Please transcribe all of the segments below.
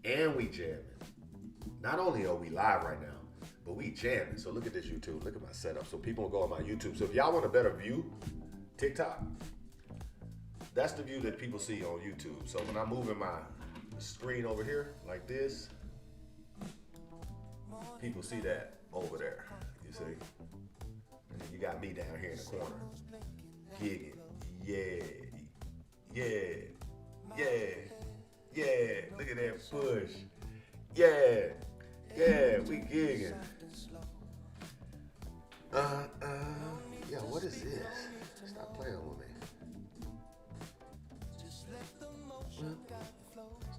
and we jamming. Not only are we live right now, but we jamming. So look at this YouTube. Look at my setup. So people will go on my YouTube. So if y'all want a better view, TikTok, that's the view that people see on YouTube. So when I'm moving my screen over here like this, people see that over there. You see? And then you got me down here in the corner. Gigging. Yeah. Yeah. Yeah. Yeah. Look at that push. Yeah. Yeah, we gigging. Yeah, what is this? Stop playing with me.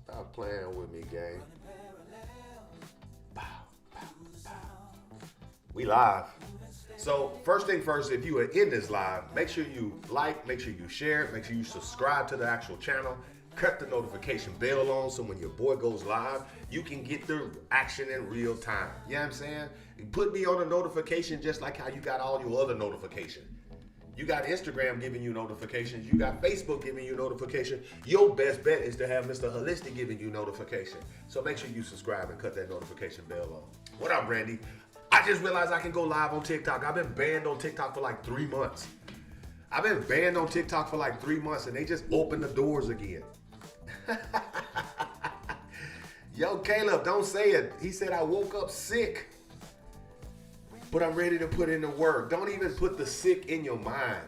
Stop playing with me, gang. Pow, pow, pow. We live. So first thing first, if you are in this live, make sure you like, make sure you share, make sure you subscribe to the actual channel. Cut the notification bell on so when your boy goes live, you can get the action in real time. You know what I'm saying? Put me on a notification just like how you got all your other notifications. You got Instagram giving you notifications. You got Facebook giving you notification. Your best bet is to have Mr. Holistic giving you notification. So make sure you subscribe and cut that notification bell on. What up, Randy? I just realized I can go live on TikTok. I've been banned on TikTok for like 3 months. I've been banned on TikTok for like 3 months and they just opened the doors again. Yo, Caleb, don't say it. He said I woke up sick, but I'm ready to put in the work. Don't even put the sick in your mind.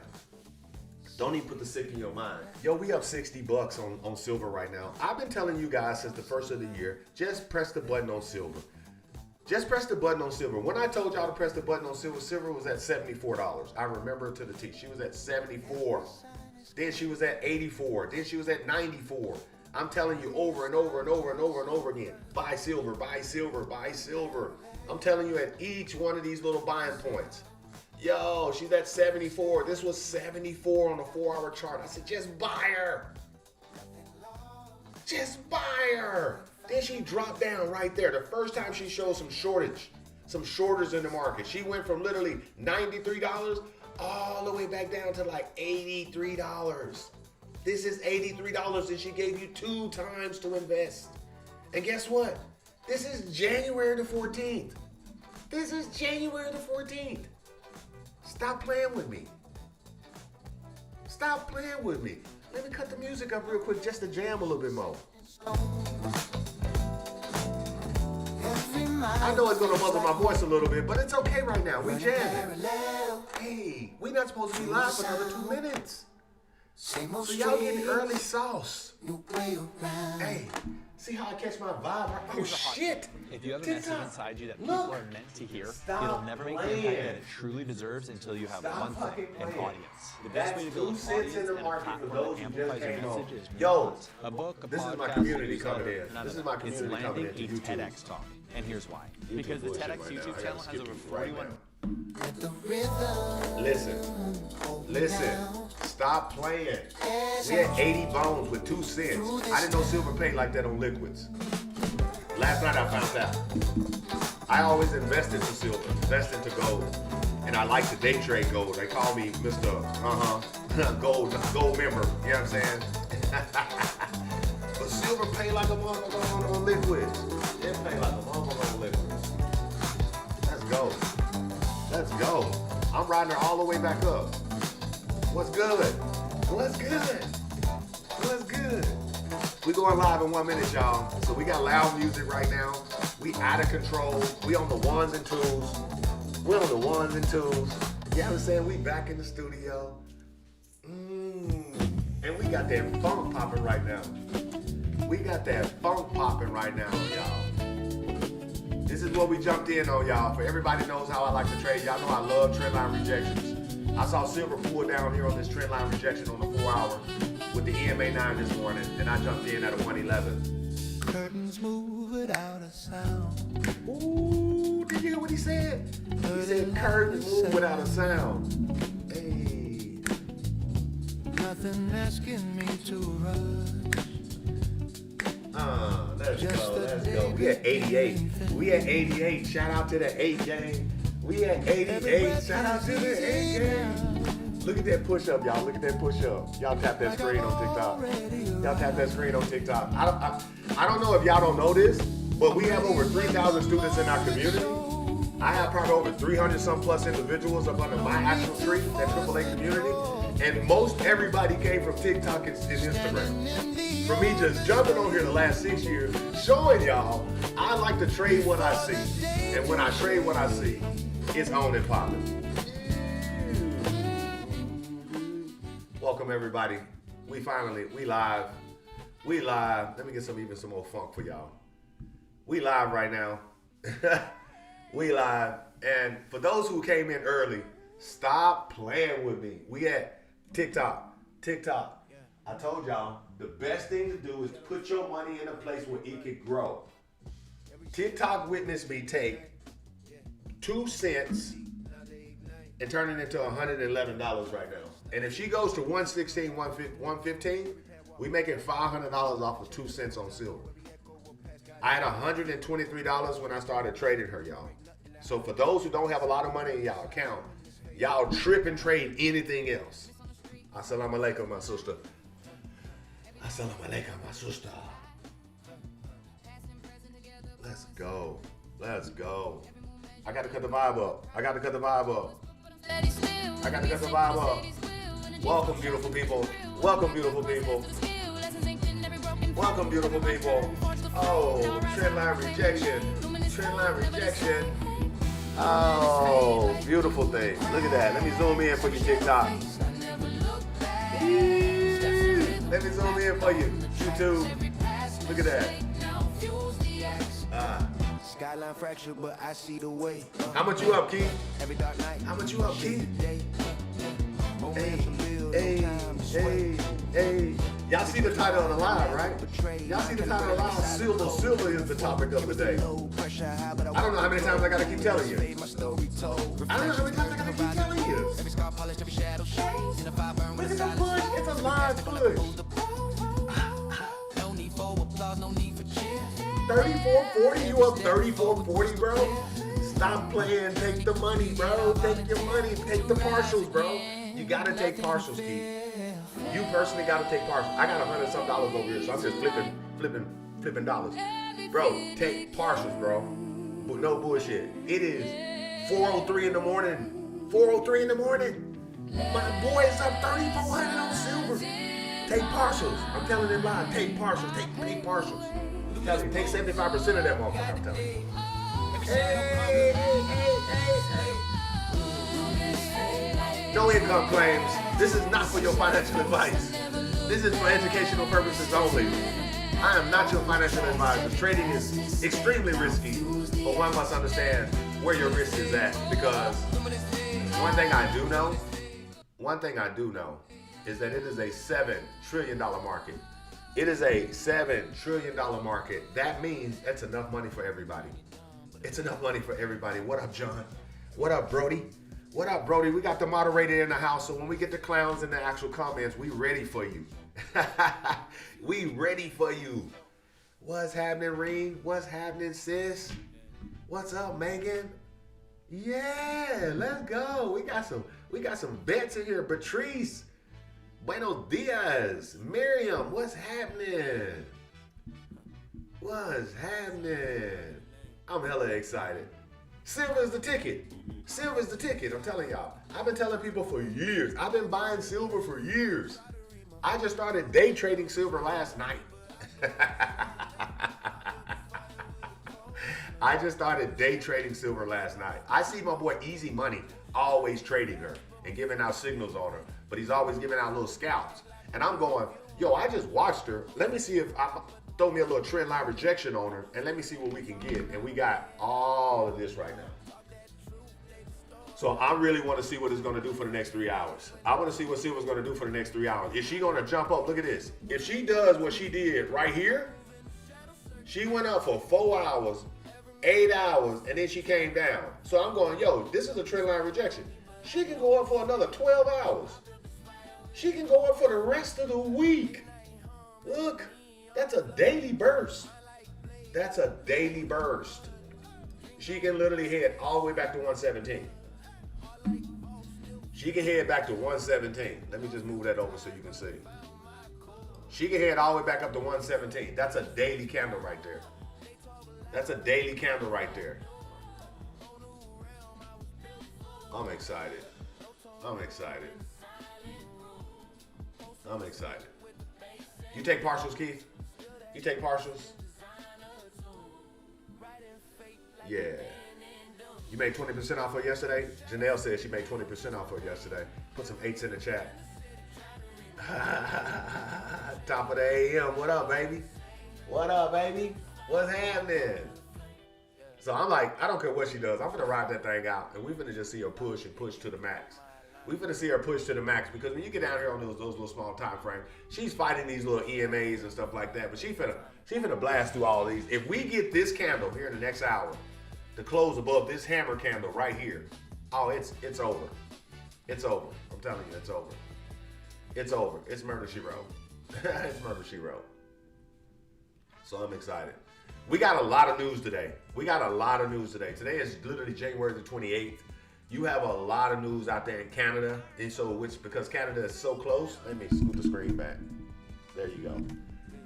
Don't even put the sick in your mind. Yo, we up $60 on Siver right now. I've been telling you guys since the first of the year, just press the button on Siver. Just press the button on Siver. When I told y'all to press the button on Siver, Siver was at $74. I remember to the T. She was at 74. Then she was at 84. Then she was at 94. I'm telling you over and over and over and over and over again, buy silver, buy silver, buy silver. I'm telling you at each one of these little buying points. Yo, she's at 74. This was 74 on a 4-hour chart. I said, just buy her. Just buy her. Then she dropped down right there. The first time she showed some shorters in the market. She went from literally $93 all the way back down to like $83. This is $83 and she gave you 2 times to invest. And guess what? This is January the 14th. This is January the 14th. Stop playing with me. Stop playing with me. Let me cut the music up real quick just to jam a little bit more. I know it's gonna muzzle my voice a little bit, but it's okay right now. We jamming. Hey, we not supposed to be live for another 2 minutes. So y'all getting early sauce. Hey, see how I catch my vibe? Oh shit! If you have a message inside you that people are meant to hear, it'll never make the impact that it truly deserves until you have one thing, an audience. The best way to build an audience and a platform that amplifies your message is a book, a this is my podcast, community coming in. This is my it's community coming landing into a YouTube. TEDx talk. And here's why. Because the TEDx YouTube channel has over 41... Listen, stop playing. We had 80 bones with 2 cents. I didn't know silver paid like that on liquids. Last night I found out. I always invest into silver, invest into gold. And I like to day trade gold. They call me Mr. gold member. You know what I'm saying? But silver pay like a motherfucker on liquids. It pay like a motherfucker on liquids. Let's go. Let's go. I'm riding her all the way back up. What's good? What's good? What's good? We going live in 1 minute, y'all. So we got loud music right now. We out of control. We on the ones and twos. We on the ones and twos. You know what I'm saying? We back in the studio. And we got that funk popping right now. We got that funk popping right now, y'all. This is what we jumped in on, y'all. For everybody knows how I like to trade. Y'all know I love trend line rejections. I saw Silver pull down here on this trend line rejection on the 4 hour with the EMA 9 this morning, and I jumped in at a 111. Curtains move without a sound. Ooh, did you hear what he said? He said curtains move without a sound. Hey. Nothing asking me to rush. Let's go. We at 88. We at 88. Shout out to the 8 gang. We at 88. Shout out to the 8 gang. Look at that push up, y'all. Look at that push up. Y'all tap that screen on TikTok. Y'all tap that screen on TikTok. I don't know if y'all don't know this, but we have over 3,000 students in our community. I have probably over 300 some plus individuals up under my actual tree, that AAA community. And most everybody came from TikTok and Instagram. For me just jumping on here the last 6 years, showing y'all I like to trade what I see. And when I trade what I see, it's on and popping. Welcome everybody. We live. We live. Let me get some more funk for y'all. We live right now. We live. And for those who came in early, stop playing with me. We at TikTok. I told y'all the best thing to do is to put your money in a place where it can grow. TikTok witnessed me take 2 cents and turn it into $111 right now. And if she goes to 116, 115, we making $500 off of 2 cents on silver. I had $123 when I started trading her, y'all. So for those who don't have a lot of money in y'all account, y'all trip and trade anything else. Assalamu alaikum, my sister. Assalamu alaikum, my sister. Let's go. I got to cut the vibe up. Welcome, beautiful people. Oh, trendline rejection. Oh, beautiful thing. Look at that. Let me zoom in for you, TikTok. Let me zoom in for you, YouTube. Look at that. Skyline fracture, but I see the way. How much you up, Keith? Every dark night. How much you up, Keith? Hey. Y'all see the title of the live, right? Y'all see the title of the live? Silver is the topic of the day. I don't know how many times I gotta keep telling you. Look at the push. It's a live push. 34.40, you up 34.40, bro? Stop playing, take the money, bro. Take your money, take the partials, bro. You gotta take partials, Keith. You personally gotta take partials. I got $100 some over here, so I'm just flipping dollars. Bro, take partials, bro. But no bullshit. It is 4:03 in the morning. 4:03 in the morning. My boy is up 3,400 on silver. Take partials. I'm telling them live. Take partials. Take partials. I'm telling you, take 75% of that motherfucker. I'm telling you. Hey. No income claims. This is not for your financial advice. This is for educational purposes only. I am not your financial advisor. Trading is extremely risky, but one must understand where your risk is at, because one thing I do know is that it is a $7 trillion market. It is a $7 trillion market. That means that's enough money for everybody. It's enough money for everybody. What up, John? What up, Brody? What up, Brody? We got the moderator in the house, so when we get the clowns in the actual comments, we ready for you. We ready for you. What's happening, Reem? What's happening, sis? What's up, Megan? Yeah, let's go. We got some bets in here. Patrice, buenos dias. Miriam, what's happening? What's happening? I'm hella excited. Silver is the ticket. I'm telling y'all. I've been telling people for years. I've been buying silver for years. I just started day trading silver last night. I see my boy Easy Money always trading her and giving out signals on her, but he's always giving out little scalps. And I'm going, yo, I just watched her. Let me see if throw me a little trend line rejection on her, and let me see what we can get. And we got all of this right now. So I really want to see what it's going to do for the next 3 hours. I want to see what Silver's going to do for the next 3 hours. Is she going to jump up? Look at this. If she does what she did right here, she went up for 4 hours, 8 hours, and then she came down. So I'm going, yo, this is a trend line rejection. She can go up for another 12 hours. She can go up for the rest of the week. Look. That's a daily burst. She can literally head all the way back to 117. She can head back to 117. Let me just move that over so you can see. She can head all the way back up to 117. That's a daily candle right there. That's a daily candle right there. I'm excited. I'm excited. I'm excited. You take partials, Keith? You take partials? Yeah. You made 20% off her yesterday? Janelle said she made 20% off her yesterday. Put some 8s in the chat. Top of the AM. What up, baby? What up, baby? What's happening? So I'm like, I don't care what she does. I'm finna ride that thing out, and we finna just see her push and push to the max. We finna see her push to the max because when you get down here on those little small time frames, she's fighting these little EMAs and stuff like that. But she finna blast through all these. If we get this candle here in the next hour to close above this hammer candle right here, oh, it's over. It's over. I'm telling you, it's over. It's over. It's murder she wrote. It's murder she wrote. So I'm excited. We got a lot of news today. Today is literally January the 28th. You have a lot of news out there in Canada. And so, because Canada is so close, let me scoot the screen back. There you go.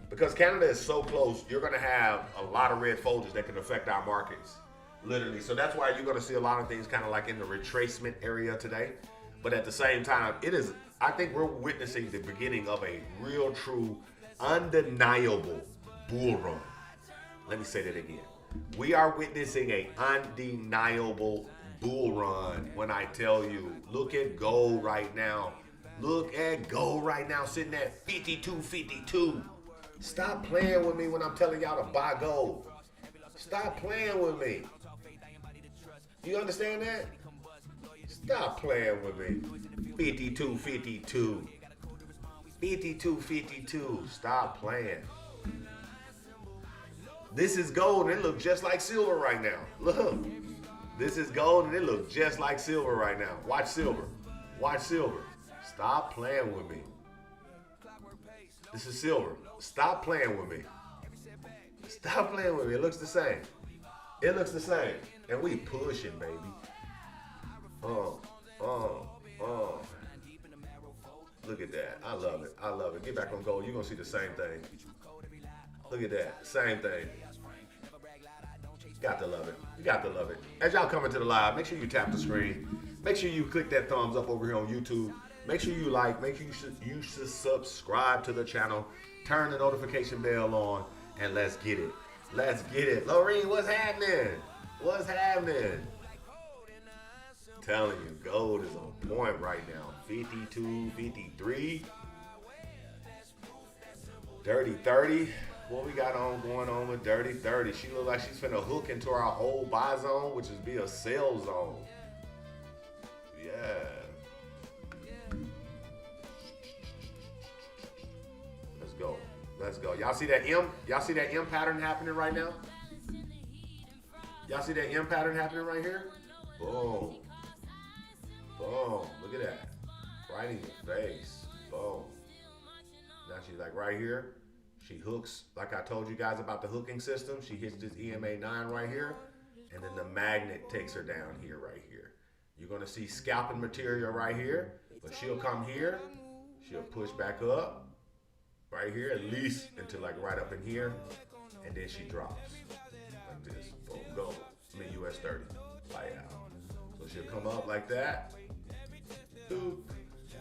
Because Canada is so close, you're going to have a lot of red folders that can affect our markets. Literally. So that's why you're going to see a lot of things kind of like in the retracement area today. But at the same time, I think we're witnessing the beginning of a real, true, undeniable bull run. Let me say that again. We are witnessing an undeniable bull run when I tell you, look at gold right now. Look at gold right now sitting at 52.52. Stop playing with me when I'm telling y'all to buy gold. Stop playing with me. You understand that? Stop playing with me. 52.52. 52.52. Stop playing. This is gold and it looks just like silver right now. Look. This is gold and it looks just like silver right now. Watch silver. Watch silver. Stop playing with me. This is silver. Stop playing with me. Stop playing with me. It looks the same. It looks the same. And we pushing, baby. Look at that. I love it. I love it. Get back on gold. You're going to see the same thing. Look at that. Same thing. Got to love it. You got to love it. As y'all come into the live, make sure you tap the screen. Make sure you click that thumbs up over here on YouTube. Make sure you like. Make sure you should subscribe to the channel. Turn the notification bell on. And let's get it. Let's get it. Lorene, what's happening? What's happening? I'm telling you, gold is on point right now. 52, 53. Dirty 30. What we got going on with Dirty 30? She look like she's finna hook into our whole buy zone, which is be a sell zone. Yeah. Let's go. Let's go. Y'all see that M? Y'all see that M pattern happening right now? Y'all see that M pattern happening right here? Boom. Boom. Look at that. Right in your face. Boom. Now she's like right here. She hooks, like I told you guys about the hooking system. She hits this EMA 9 right here. And then the magnet takes her down here, right here. You're going to see scalping material right here. But she'll come here. She'll push back up. Right here, at least until like right up in here. And then she drops. Like this. Boom. Go. US 30. Light out. So she'll come up like that. Boop.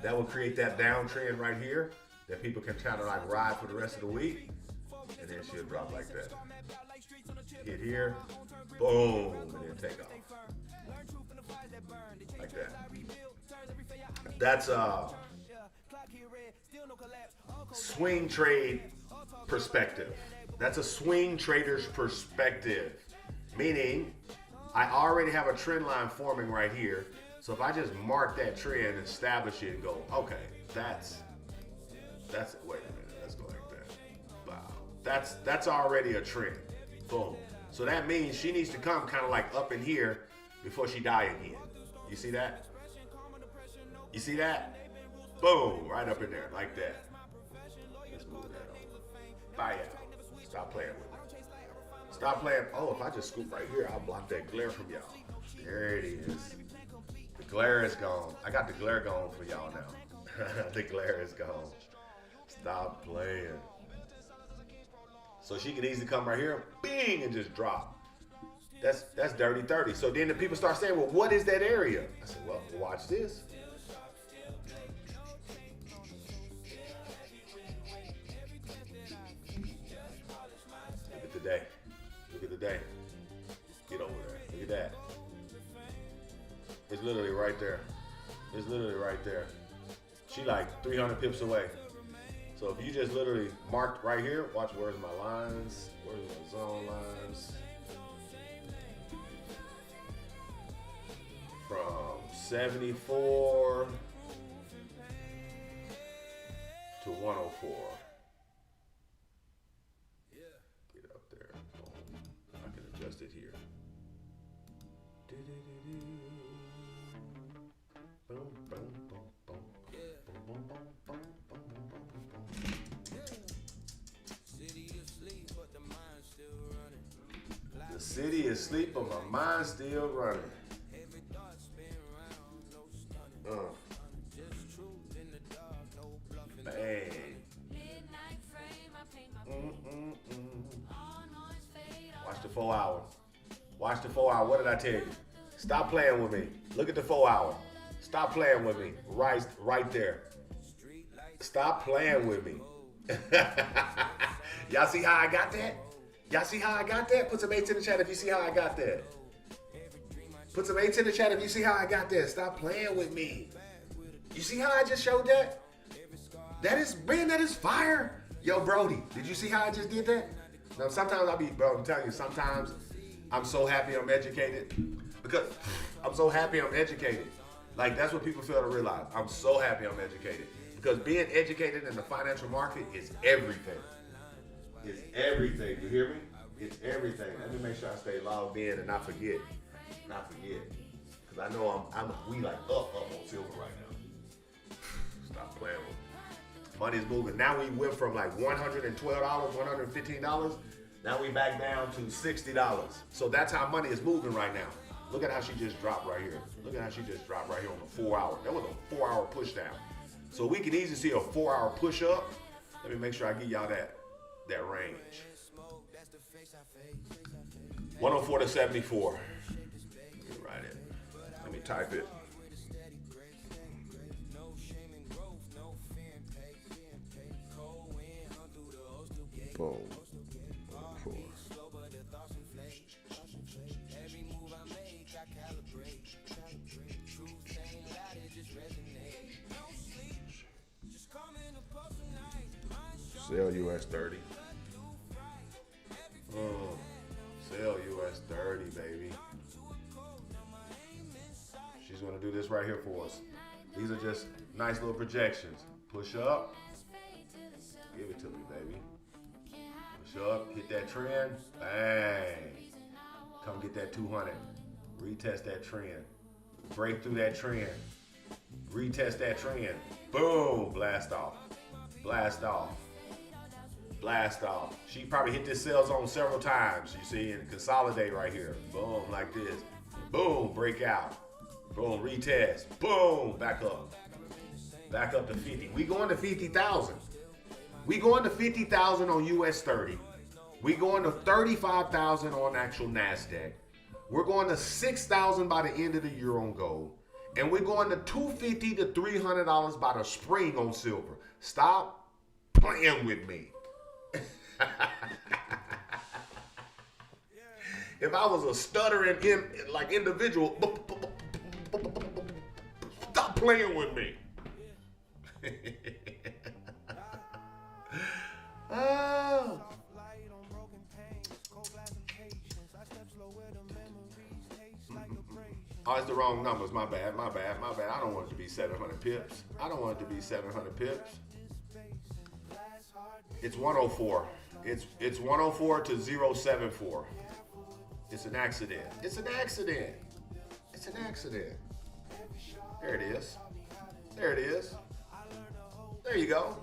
That will create that downtrend right here that people can kind of like ride for the rest of the week. And then she'll drop like that. Hit here. Boom. And then take off. Like that. That's swing trade perspective. That's a swing trader's perspective. Meaning, I already have a trend line forming right here. So if I just mark that trend, establish it, and go, okay, that's wait a minute, let's go like that. Wow. That's already a trend. Boom. So that means she needs to come kind of like up in here before she die again. You see that? You see that? Boom, right up in there, like that. Let's move that over. Bye out. Stop playing with me. Stop playing. Oh, if I just scoop right here, I'll block that glare from y'all. There it is. The glare is gone. I got the glare gone for y'all now. The glare is gone. Stop playing. So she can easily come right here, bing, and just drop. That's dirty 30. So then the people start saying, well, what is that area? I said, well, watch this. Look at the day. Look at the day. Get over there. Look at that. It's literally right there. It's literally right there. She like 300 pips away. So if you just literally marked right here, watch where's my lines, where's my zone lines. From 74 to 104. Get up there. Boom. I can adjust it here. Boom, boom, boom, boom. Boom, boom, boom, boom, boom, boom, boom. The city is asleep, but my mind's still running. Bang. Watch the 4 hour. Watch the 4 hour. What did I tell you? Stop playing with me. Look at the 4 hour. Stop playing with me. Right there. Stop playing with me. Y'all see how I got that? Y'all see how I got that? Put some 8s in the chat if you see how I got that. Put some 8s in the chat if you see how I got that. Stop playing with me. You see how I just showed that? That is fire. Yo, Brody, did you see how I just did that? Now, sometimes bro, I'm telling you, sometimes I'm so happy I'm educated. Because I'm so happy I'm educated. Like, that's what people fail to realize. I'm so happy I'm educated. Because being educated in the financial market is everything. It's everything. You hear me? It's everything. Let me make sure I stay logged in and not forget. Because I know we like up on silver right now. Stop playing with me. Money's moving. Now we went from like $112, $115. Now we back down to $60. So that's how money is moving right now. Look at how she just dropped right here. Look at how she just dropped right here on the 4 hour. That was a 4 hour push down. So we can easily see a 4 hour push up. Let me make sure I give y'all that range. 104 to 74. Get it right in. Let me type it. Boom. 104. Sell US 30. Sell US 30, baby. She's gonna do this right here for us. These are just nice little projections. Push up. Give it to me, baby. Push up, hit that trend. Bang. Come get that 200. Retest that trend. Break through that trend. Retest that trend. Boom. Blast off. Blast off. Blast off. She probably hit this sell zone several times, you see, and consolidate right here. Boom, like this. Boom, break out. Boom, retest. Boom, back up. Back up to 50. We going to 50,000. We going to 50,000 on US 30. We going to 35,000 on actual NASDAQ. We're going to 6,000 by the end of the year on gold. And we're going to $250 to $300 by the spring on silver. Stop playing with me. If I was a stuttering individual, stop playing with me. Oh. Oh, it's the wrong numbers. My bad. I don't want it to be 700 pips. It's 104. It's 104 to 074. It's an accident. There it is. There you go.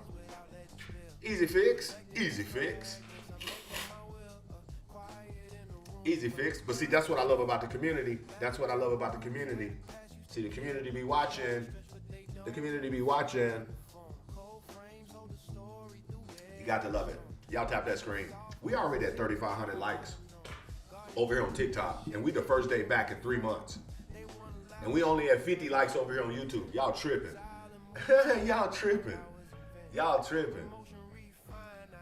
Easy fix. But see, that's what I love about the community. See, the community be watching. The community be watching. You got to love it. Y'all tap that screen. We already at 3,500 likes over here on TikTok, and we the first day back in 3 months. And we only have 50 likes over here on YouTube. Y'all tripping. Y'all tripping. Y'all tripping.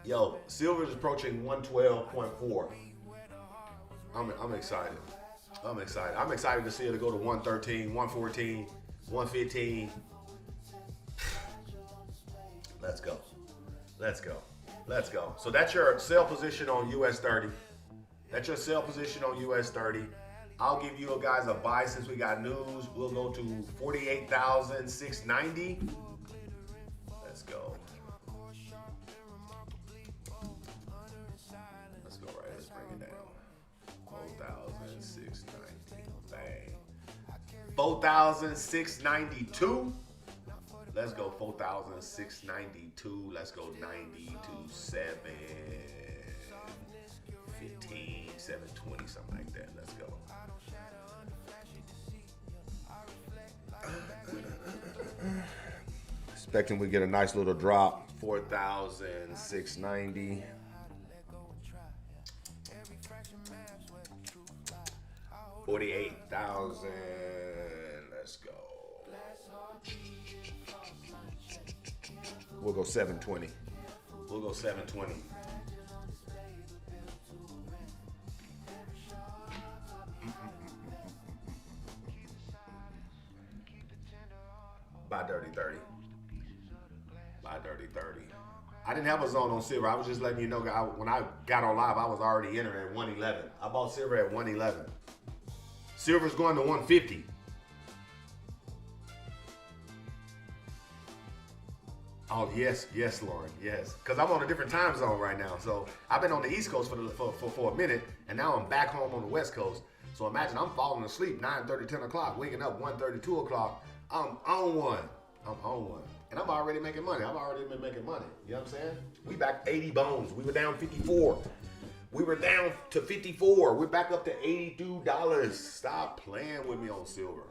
Yo, Siver is approaching 112.4. I'm excited. I'm excited. I'm excited to see it go to 113, 114, 115. Let's go. Let's go. Let's go. So that's your sell position on US 30. That's your sell position on US 30. I'll give you guys a buy since we got news. We'll go to 48,690. Let's go. Let's go right. Let's bring it down. 4,690. Bang. 4,692. Let's go 4,692. Let's go 90 to 715, 720, something like that. Let's go. Expecting we get a nice little drop. 4,690. 48,000. Let's go. We'll go 720. We'll go 720. Buy dirty 30. Buy dirty 30. I didn't have a zone on Siver. I was just letting you know when I got on live, I was already entered at 111. I bought Siver at 111. Silver's going to 150. Oh, yes, Lauren, yes. Because I'm on a different time zone right now. So I've been on the East Coast for a minute, and now I'm back home on the West Coast. So imagine I'm falling asleep 9:30, 10 o'clock, waking up 1:30, 2 o'clock. I'm on one. And I'm already making money. I've already been making money. You know what I'm saying? We back 80 bones. We were down 54. We were down to 54. We're back up to $82. Stop playing with me on Siver.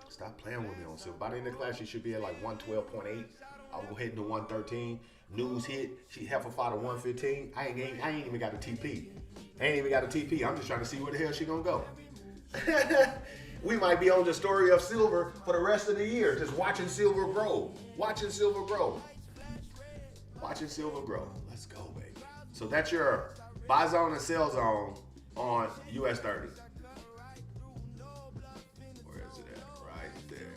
Stop playing with me on Siver. By the end of the class, she should be at like 112.8. I'll go ahead into 113. News hit. She half a fight of 115. I ain't even got a TP. I'm just trying to see where the hell she gonna go. We might be on the story of Siver for the rest of the year, just watching Siver grow. Watching Siver grow. Let's go, baby. So that's your buy zone and sell zone on US 30. Where is it at? Right there.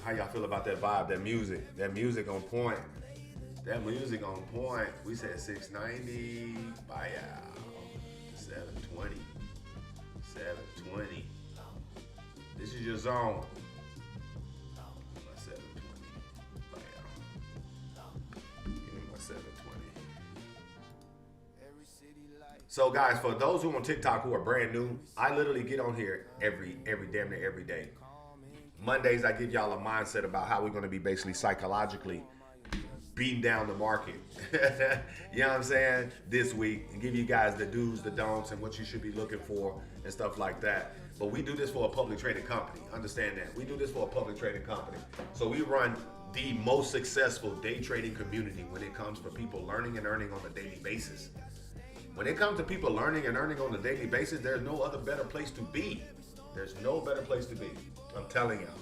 How y'all feel about that vibe, that music? That music on point. We said 690. Buy out. 720. This is your zone. My 720. Buy out. Give me my 720. So guys, for those who on TikTok who are brand new, I literally get on here every damn near every day. Mondays, I give y'all a mindset about how we're going to be basically psychologically beating down the market. You know what I'm saying? This week, and give you guys the do's, the don'ts, and what you should be looking for and stuff like that. But we do this for a public trading company. Understand that. We do this for a public trading company. So we run the most successful day trading community when it comes for people learning and earning on a daily basis. When it comes to people learning and earning on a daily basis, there's no other better place to be. There's no better place to be. I'm telling y'all.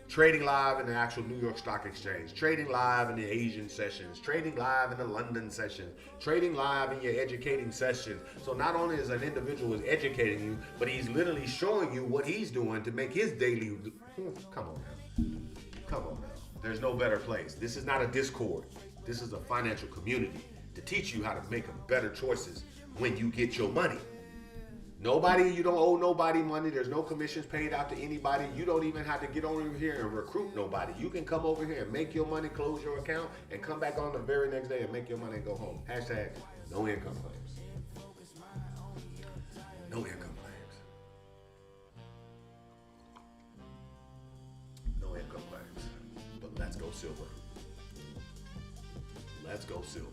Trading live in the actual New York Stock Exchange, trading live in the Asian sessions, trading live in the London session, trading live in your educating session. So not only is an individual is educating you, but he's literally showing you what he's doing to make his daily. Come on now. There's no better place. This is not a Discord. This is a financial community to teach you how to make better choices when you get your money. Nobody, you don't owe nobody money. There's no commissions paid out to anybody. You don't even have to get over here and recruit nobody. You can come over here and make your money, close your account, and come back on the very next day and make your money and go home. Hashtag no income claims. No income claims. No income claims. But let's go silver. Let's go silver.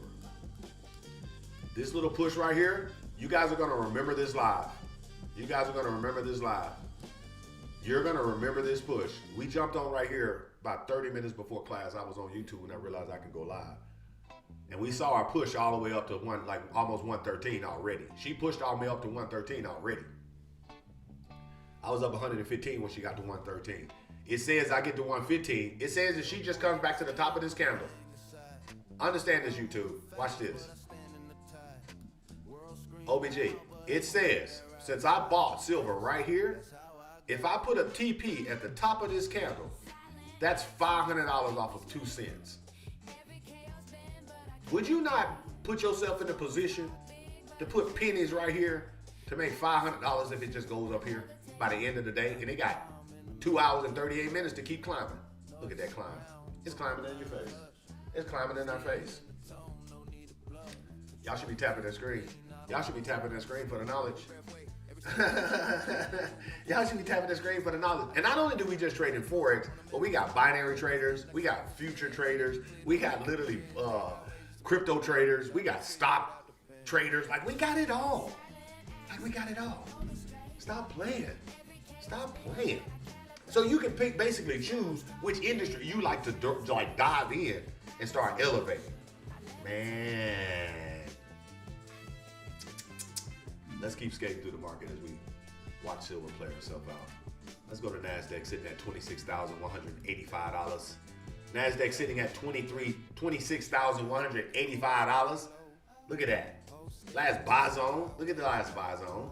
This little push right here, you guys are going to remember this live. You guys are going to remember this live. You're going to remember this push. We jumped on right here about 30 minutes before class. I was on YouTube and I realized I could go live. And we saw our push all the way up to almost 113 already. She pushed all the way up to 113 already. I was up 115 when she got to 113. It says I get to 115. It says that she just comes back to the top of this candle. Understand this, YouTube. Watch this. OBG. It says, since I bought silver right here, if I put a TP at the top of this candle, that's $500 off of 2 cents. Would you not put yourself in a position to put pennies right here to make $500 if it just goes up here by the end of the day? And it got 2 hours and 38 minutes to keep climbing. Look at that climb. It's climbing in your face. It's climbing in our face. Y'all should be tapping that screen. Y'all should be tapping that screen for the knowledge. Y'all should be tapping the screen for the knowledge. And not only do we just trade in Forex, but we got binary traders, we got future traders, we got literally crypto traders, we got stock traders. Like, we got it all. Like, we got it all. Stop playing. Stop playing. So you can basically choose which industry you like to dive in and start elevating. Man. Let's keep skating through the market as we watch silver play herself out. Let's go to NASDAQ sitting at $26,185. NASDAQ sitting at $26,185. Look at that. Last buy zone. Look at the last buy zone.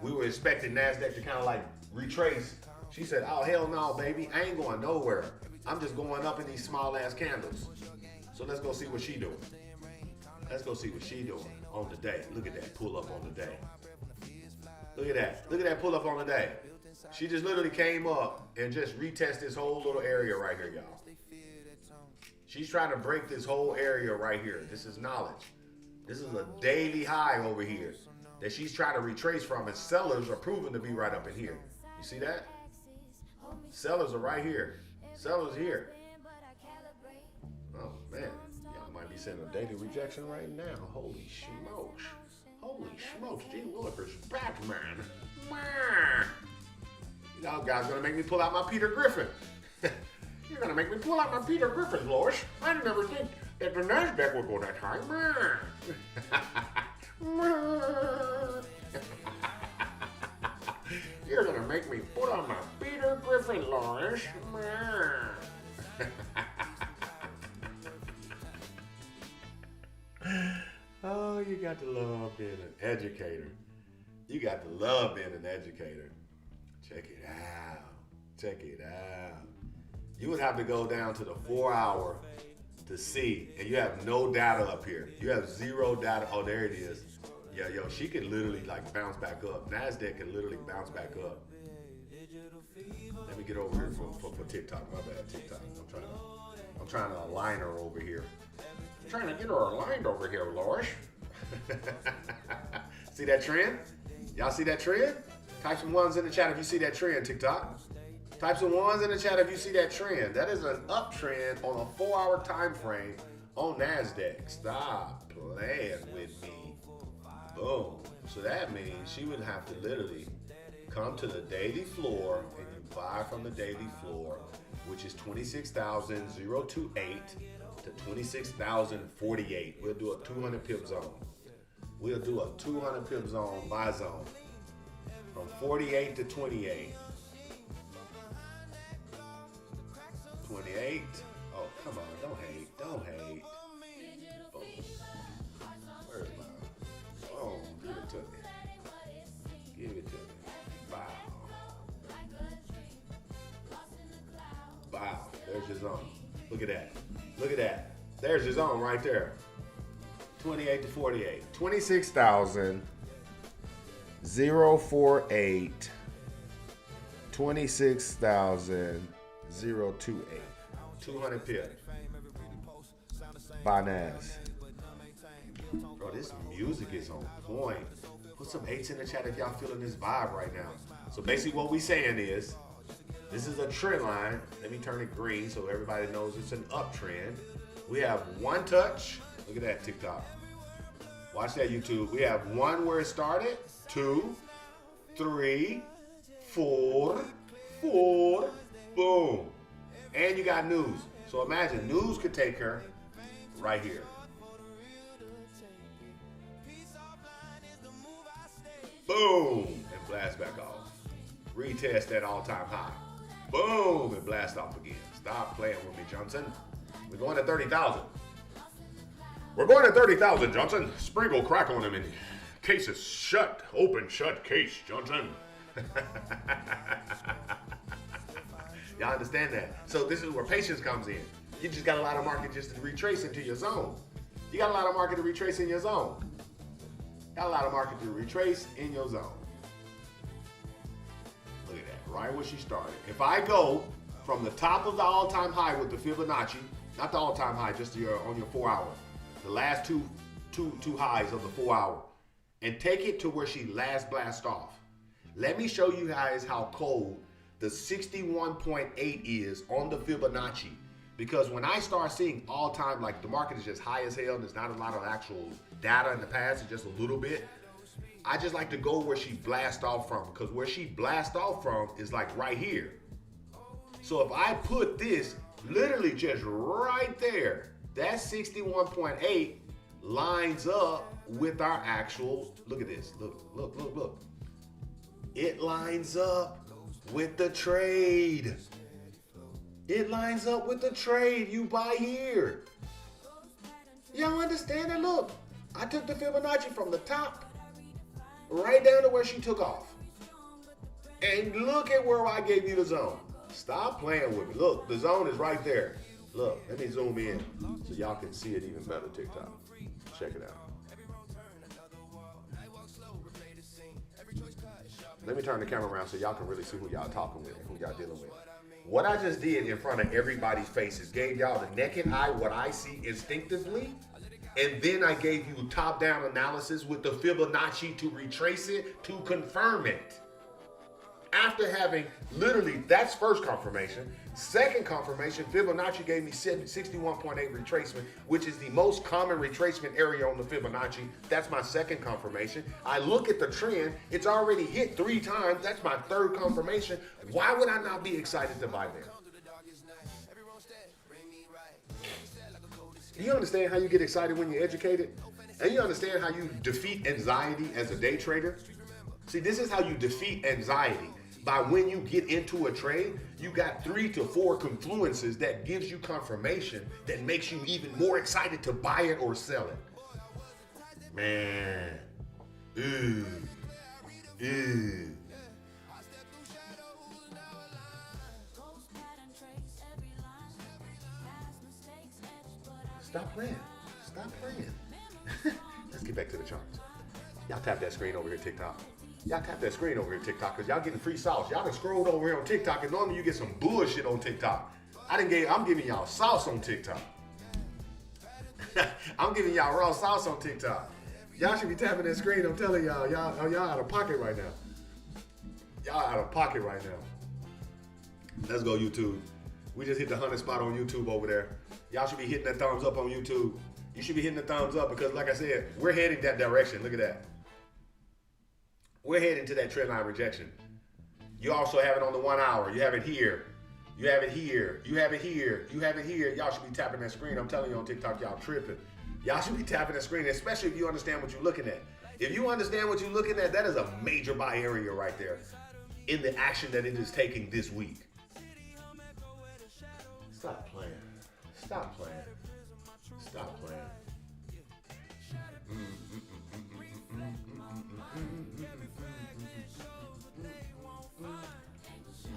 We were expecting NASDAQ to kind of like retrace. She said, oh, hell no, baby. I ain't going nowhere. I'm just going up in these small ass candles. So let's go see what she doing. Let's go see what she doing on the day. Look at that pull up on the day. Look at that. Look at that pull up on the day. She just literally came up and just retest this whole little area right here, y'all. She's trying to break this whole area right here. This is knowledge. This is a daily high over here that she's trying to retrace from, and sellers are proven to be right up in here. You see that? Sellers are right here. Sellers here. Oh, man. Y'all might be sending a daily rejection right now. Holy smokes. Holy smokes. Gee Willikers back, man. Y'all guys gonna make me pull out my Peter Griffin. You're gonna make me pull out my Peter Griffin, Lois. I never think that the NASDAQ would go that high. You're gonna make me put on my Peter Griffin, Lois. Oh, you got to love being an educator. You got to love being an educator. Check it out. Check it out. You would have to go down to the 4 hour to see, and you have no data up here. You have zero data. Oh, there it is. Yo, she could literally like bounce back up. NASDAQ can literally bounce back up. Let me get over here for TikTok. My bad, TikTok. I'm trying to align her over here. I'm trying to get her aligned over here, Loris. See that trend? Y'all see that trend? Type some ones in the chat if you see that trend, TikTok. Type some ones in the chat if you see that trend. That is an uptrend on a 4 hour time frame on NASDAQ. Stop playing with me. Boom. So that means she would have to literally come to the daily floor and you buy from the daily floor, which is 26,028 to 26,048. We'll do a 200 pip zone. We'll do a 200 pip zone buy zone from 48 to 28. 28. Oh, come on. Don't hate. Don't hate. Boom. Where's mine? Oh, give it to me. Give it to me. Wow. Wow. There's your zone. Look at that. Look at that. There's your zone right there. 28 to 48. 26,000. 048 26,028. 200 pip. By Nas. Bro, this music is on point. Put some 8s in the chat if y'all feeling this vibe right now. So basically what we saying is, this is a trend line. Let me turn it green so everybody knows it's an uptrend. We have one touch. Look at that TikTok. Watch that YouTube. We have one where it started, 2, 3, 4, boom. And you got news. So imagine news could take her right here. Boom, and blast back off. Retest that all-time high. Boom, and blast off again. Stop playing with me, Johnson. We're going to 30,000. We're going to 30,000, Johnson. Sprinkle crack on him, and case is shut. Open, shut case, Johnson. Y'all understand that? So this is where patience comes in. You just got a lot of market just to retrace into your zone. You got a lot of market to retrace in your zone. Got a lot of market to retrace in your zone. Look at that, right where she started. If I go from the top of the all-time high with the Fibonacci, not the all-time high, just on your 4 hour, the last two highs of the 4 hour, and take it to where she last blast off. Let me show you guys how cold the 61.8 is on the Fibonacci. Because when I start seeing all-time, like the market is just high as hell, there's not a lot of actual data in the past, it's just a little bit. I just like to go where she blast off from, because where she blast off from is like right here. So if I put this literally just right there, that 61.8 lines up with our actual, look at this, look. It lines up with the trade. It lines up with the trade you buy here. Y'all understand that? Look, I took the Fibonacci from the top right down to where she took off. And look at where I gave you the zone. Stop playing with me. Look, the zone is right there. Look, let me zoom in so y'all can see it even better, TikTok. Check it out. Let me turn the camera around so y'all can really see who y'all talking with, who y'all dealing with. What I just did in front of everybody's faces gave y'all the naked eye, what I see instinctively, and then I gave you top-down analysis with the Fibonacci to retrace it, to confirm it. After having literally, that's first confirmation. Second confirmation, Fibonacci gave me 61.8 retracement, which is the most common retracement area on the Fibonacci. That's my second confirmation. I look at the trend, it's already hit 3 times. That's my third confirmation. Why would I not be excited to buy there? Do you understand how you get excited when you're educated? And you understand how you defeat anxiety as a day trader? See, this is how you defeat anxiety. By when you get into a trade, you got 3 to 4 confluences that gives you confirmation that makes you even more excited to buy it or sell it. Man. Ooh. Stop playing. Let's get back to the charts. Y'all tap that screen over here, TikTok. Y'all tap that screen over here, TikTok, because y'all getting free sauce. Y'all done scrolled over here on TikTok, and normally you get some bullshit on TikTok. I'm giving y'all sauce on TikTok. I'm giving y'all raw sauce on TikTok. Y'all should be tapping that screen. I'm telling y'all, y'all out of pocket right now. Y'all out of pocket right now. Let's go, YouTube. We just hit the 100 spot on YouTube over there. Y'all should be hitting that thumbs up on YouTube. You should be hitting the thumbs up because, like I said, we're heading that direction. Look at that. We're heading to that trend line rejection. You also have it on the 1 hour. You have it here. You have it here. You have it here. You have it here. Y'all should be tapping that screen. I'm telling you on TikTok, y'all tripping. Y'all should be tapping that screen, especially if you understand what you're looking at. If you understand what you're looking at, that is a major buy area right there in the action that it is taking this week. Stop playing. Stop playing. Stop playing.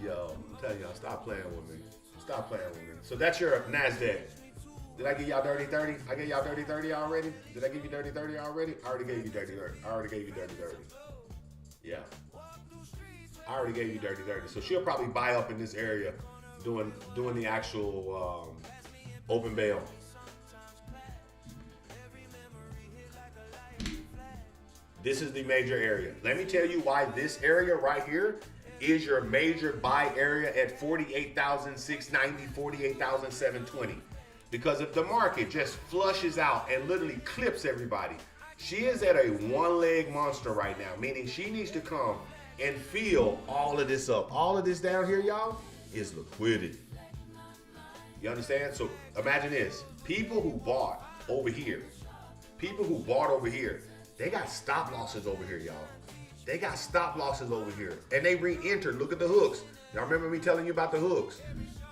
Yo, I'm telling y'all, stop playing with me. Stop playing with me. So that's your NASDAQ. Did I give y'all dirty 30? I gave y'all dirty 30 already? Did I give you dirty 30 already? I already gave you dirty 30. I already gave you dirty 30. Yeah. I already gave you dirty. So she'll probably buy up in this area doing the actual open bail. This is the major area. Let me tell you why this area right here is your major buy area at 48,690, 48,720. Because if the market just flushes out and literally clips everybody, she is at a one-leg monster right now, meaning she needs to come and fill all of this up. All of this down here, y'all, is liquidity. You understand? So imagine this. People who bought over here, they got stop losses over here, y'all. They got stop losses over here. And they re-entered. Look at the hooks. Y'all remember me telling you about the hooks?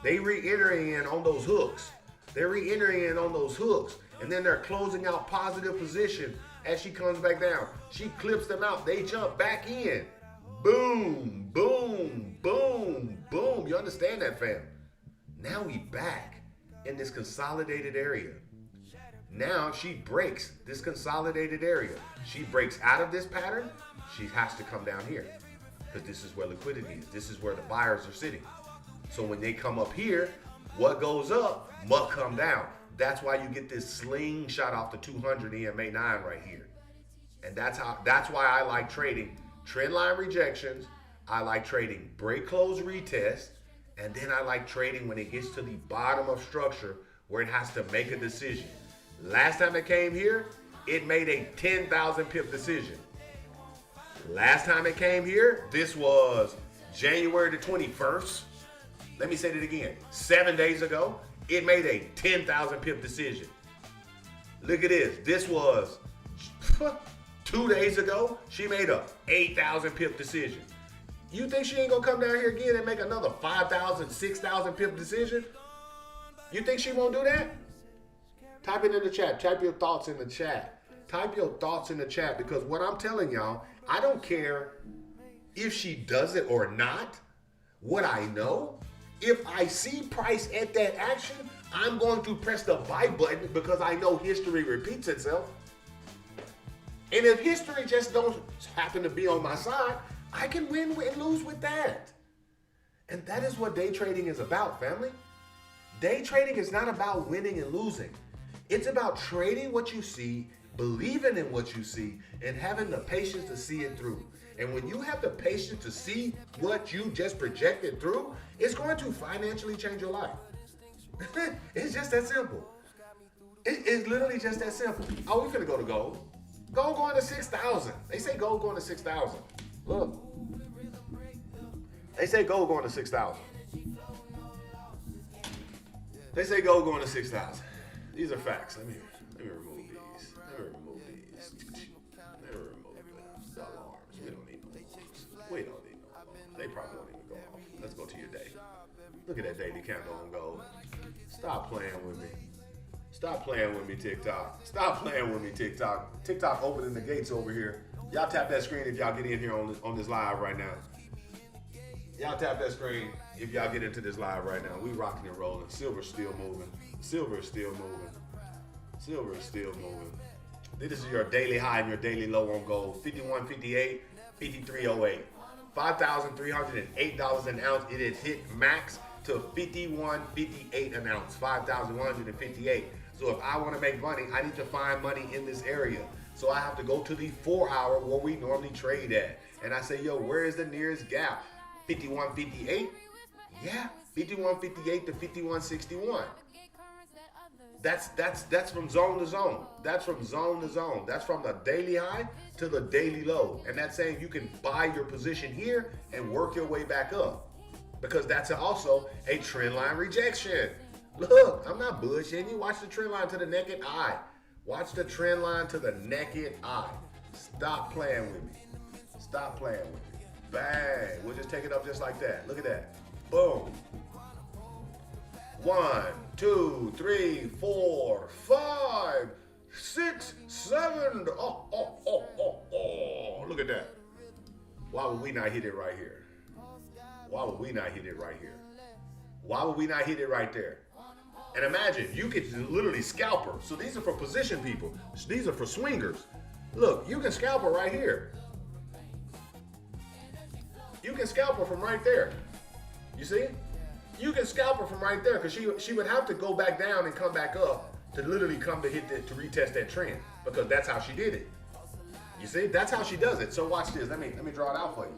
They re-entering in on those hooks. They're re-entering in on those hooks. And then they're closing out positive position as she comes back down. She clips them out. They jump back in. Boom, boom, boom, boom. You understand that, fam? Now we back in this consolidated area. Now she breaks this consolidated area. She breaks out of this pattern. She has to come down here because this is where liquidity is. This is where the buyers are sitting. So when they come up here, what goes up must come down. That's why you get this slingshot off the 200 EMA 9 right here. And that's why I like trading trend line rejections. I like trading break close retest. And then I like trading when it gets to the bottom of structure where it has to make a decision. Last time it came here, it made a 10,000 pip decision. Last time it came here, this was January the 21st. Let me say that again. 7 days ago, it made a 10,000 pip decision. Look at this. This was 2 days ago. She made a 8,000 pip decision. You think she ain't gonna come down here again and make another 5,000, 6,000 pip decision? You think she won't do that? Type it in the chat. Type your thoughts in the chat. Type your thoughts in the chat because what I'm telling y'all, I don't care if she does it or not. What I know, if I see price at that action, I'm going to press the buy button because I know history repeats itself. And if history just don't happen to be on my side, I can win and lose with that. And that is what day trading is about, family. Day trading is not about winning and losing. It's about trading what you see, believing in what you see, and having the patience to see it through. And when you have the patience to see what you just projected through, it's going to financially change your life. It's just that simple. It's literally just that simple. Oh, we're finna go to gold. Gold going to 6,000. They say gold going to 6,000. Look. They say gold going to 6,000. They say gold going to 6,000. These are facts. Let me remove these. Let me remove the alarms. We don't need no alarms. We don't need no alarms. They probably won't even go off. Let's go to your day. Look at that daily candle on gold. Stop playing with me. Stop playing with me, TikTok. Stop playing with me, TikTok. TikTok opening the gates over here. Y'all tap that screen if y'all get in here on this live right now. Y'all tap that screen if y'all get into this live right now. We rocking and rolling. Silver's still moving. Silver is still moving. Silver is still moving. This is your daily high and your daily low on gold. 51.58, 53.08. $5,308 an ounce. It has hit max to 51.58 an ounce. 5,158. So if I want to make money, I need to find money in this area. So I have to go to the 4 hour where we normally trade at. And I say, yo, where is the nearest gap? 51.58? Yeah, 51.58 to 51.61. That's from zone to zone. That's from zone to zone. That's from the daily high to the daily low. And that's saying you can buy your position here and work your way back up. Because that's also a trend line rejection. Look, I'm not bullshitting you. Watch the trend line to the naked eye. Watch the trend line to the naked eye. Stop playing with me. Stop playing with me. Bang. We'll just take it up just like that. Look at that. Boom. 1, 2, 3, 4, 5, 6, 7. Oh. Look at that. Why would we not hit it right here? Why would we not hit it right here? Why would we not hit it right there? And imagine, you could literally scalp her. So these are for position people. These are for swingers. Look, you can scalp her right here. You can scalp her from right there. You see? You can scalp her from right there because she would have to go back down and come back up to literally come to to retest that trend because that's how she did it. You see? That's how she does it. So watch this. Let me draw it out for you.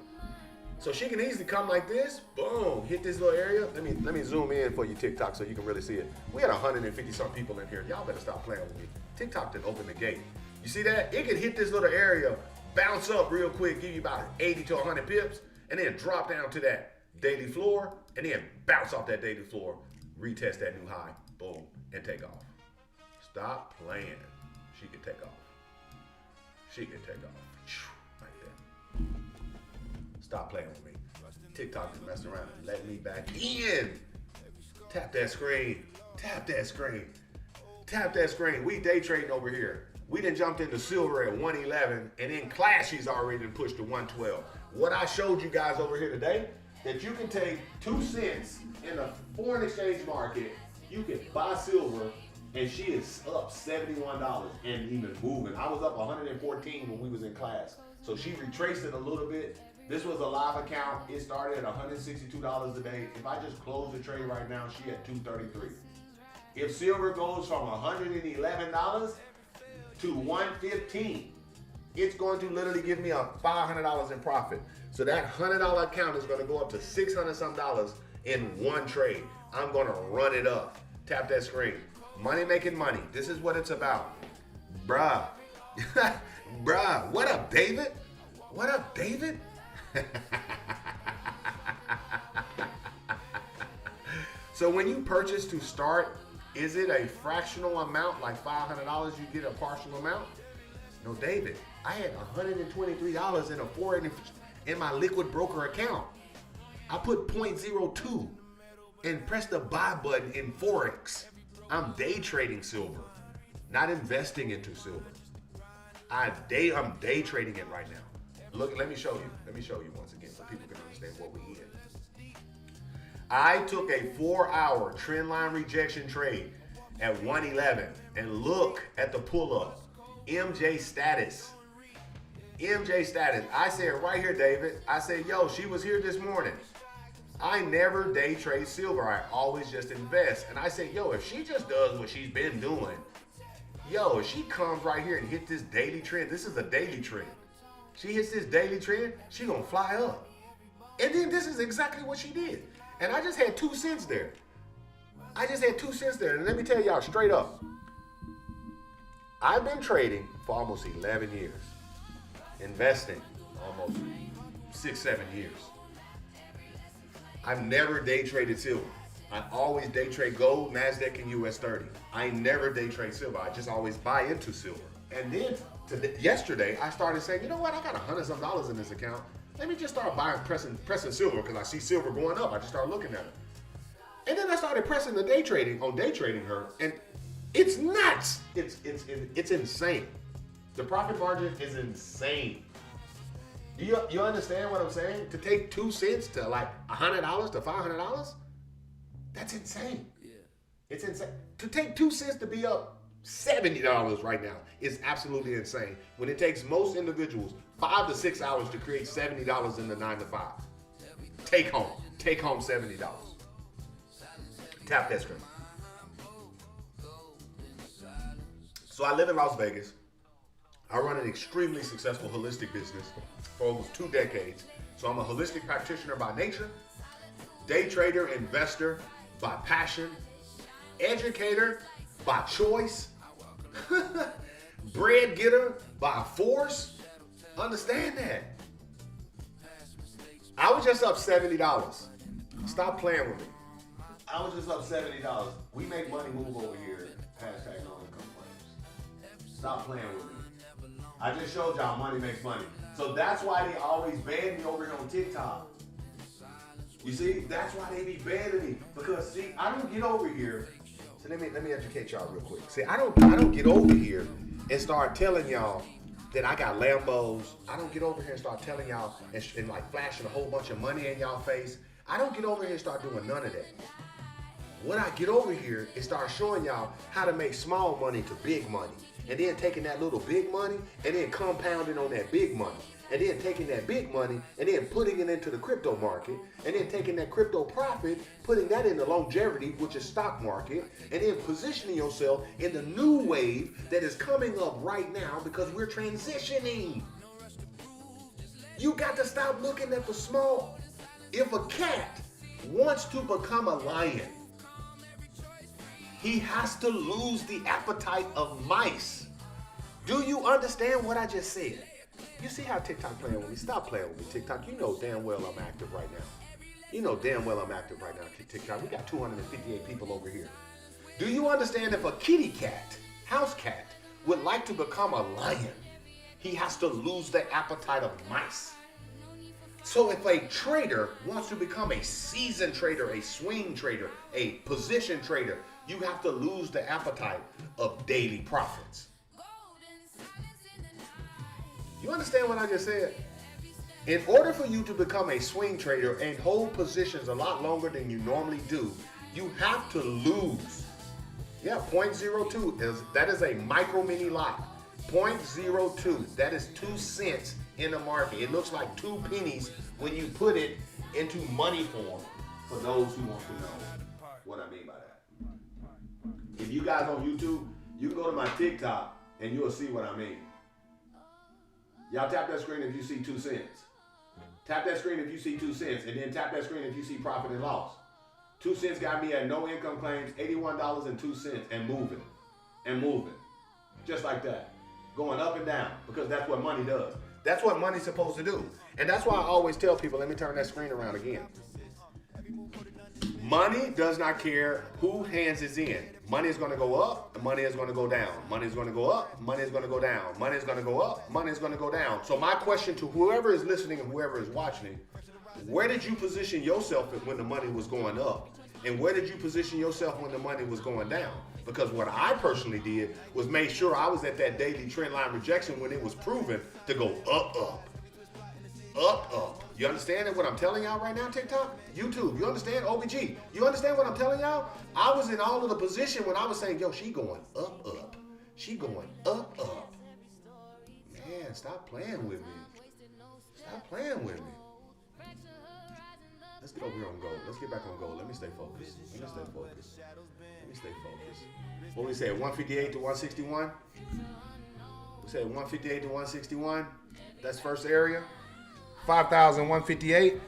So she can easily come like this, boom, hit this little area. Let me zoom in for you, TikTok, so you can really see it. We had 150 some people in here. Y'all better stop playing with me. TikTok didn't open the gate. You see that? It can hit this little area, bounce up real quick, give you about 80 to 100 pips, and then drop down to that daily floor, and then bounce off that daily floor, retest that new high, boom, and take off. Stop playing. She can take off. She can take off. Like that. Stop playing with me. TikTok is messing around and letting me back in. Tap that screen. Tap that screen. Tap that screen. We day trading over here. We done jumped into silver at 111, and in class she's already pushed to 112. What I showed you guys over here today, that you can take 2 cents in a foreign exchange market, you can buy silver, and she is up $71 and even moving. I was up 114 when we was in class. So she retraced it a little bit. This was a live account. It started at $162 a day. If I just close the trade right now, she at $233. If silver goes from $111 to $115, it's going to literally give me a $500 in profit. So that $100 account is going to go up to $600 some in one trade. I'm going to run it up. Tap that screen. Money making money. This is what it's about. Bruh. Bruh. What up, David? What up, David? So when you purchase to start, is it a fractional amount, like $500 you get a partial amount? No, David, I had $123 in a foreign in my liquid broker account. I put 0.02 and pressed the buy button in Forex. I'm day trading silver, not investing into silver. I'm day trading it right now. Look, let me show you. Let me show you once again so people can understand what we in. I took a 4-hour trend line rejection trade at 111 and look at the pull up. MJ status. MJ status. I said right here, David. I said, yo, she was here this morning. I never day trade silver. I always just invest. And I said, yo, if she just does what she's been doing, yo, if she comes right here and hit this daily trend, this is a daily trend. She hits this daily trend, she gonna fly up. And then this is exactly what she did. And I just had 2 cents there. I just had 2 cents there. And let me tell y'all straight up, I've been trading for almost 11 years. Investing almost 6-7 years. I've never day traded silver. I always day trade gold, NASDAQ, and US 30. I never day trade silver. I just always buy into silver. And then yesterday, I started saying, you know what? I got $100 some in this account. Let me just start buying, pressing silver because I see silver going up. I just started looking at it. And then I started pressing day trading her, and it's nuts. It's insane. The profit margin is insane. Do you understand what I'm saying? To take 2 cents to like $100 to $500, that's insane. Yeah. It's insane. To take 2 cents to be up $70 right now is absolutely insane. When it takes most individuals 5 to 6 hours to create $70 in the 9 to 5. Take home $70. Tap that screen. So I live in Las Vegas. I run an extremely successful holistic business for almost 2 decades. So I'm a holistic practitioner by nature, day trader, investor by passion, educator by choice, bread getter by force. Understand that. I was just up $70. Stop playing with me. I was just up $70. We make money move over here. Hashtag no income claims. Stop playing with me. I just showed y'all money makes money. So that's why they always ban me over here on TikTok. You see, that's why they be banning me. Because see, I don't get over here. So let me educate y'all real quick. See, I don't get over here and start telling y'all that I got Lambos. I don't get over here and start telling y'all and like flashing a whole bunch of money in y'all face. I don't get over here and start doing none of that. What I get over here is start showing y'all how to make small money to big money. and then taking that little big money and then compounding on that big money. And then taking that big money and then putting it into the crypto market, and then taking that crypto profit, putting that into longevity, which is stock market, and then positioning yourself in the new wave that is coming up right now because we're transitioning. You got to stop looking at the small. If a cat wants to become a lion, he has to lose the appetite of mice. Do you understand what I just said? You see how TikTok playing with me? Stop playing with me, TikTok. You know damn well I'm active right now. You know damn well I'm active right now, TikTok. We got 258 people over here. Do you understand if a kitty cat, house cat, would like to become a lion, he has to lose the appetite of mice. So if a trader wants to become a seasoned trader, a swing trader, a position trader, you have to lose the appetite of daily profits. You understand what I just said? In order for you to become a swing trader and hold positions a lot longer than you normally do, you have to lose. Yeah, 0.02 that is a micro mini lot. 0.02, that is 2 cents in the market. It looks like 2 pennies when you put it into money form, for those who want to know what I mean by that. If you guys on YouTube, you can go to my TikTok and you'll see what I mean. Y'all tap that screen if you see 2 cents. Tap that screen if you see 2 cents, and then tap that screen if you see profit and loss. 2 cents got me at no income claims, $81.02, and moving. Just like that. Going up and down, because that's what money does. That's what money's supposed to do. And that's why I always tell people, let me turn that screen around again. Money does not care who hands is in. Money is going to go up, and money is going to go down. Money is going to go up, money is going to go down. Money is going to go up, money is going to go down. So my question to whoever is listening and whoever is watching, where did you position yourself when the money was going up? And where did you position yourself when the money was going down? Because what I personally did was make sure I was at that daily trend line rejection when it was proven to go up, up. You understand what I'm telling y'all right now, TikTok? YouTube, you understand? OBG, you understand what I'm telling y'all? I was in all of the position when I was saying, yo, she going up, up. She going up, up. Man, stop playing with me. Stop playing with me. Let's get over here on gold. Let's get back on gold. Let me stay focused. What we say, 158 to 161? We say 158 to 161. That's first area. 5,158.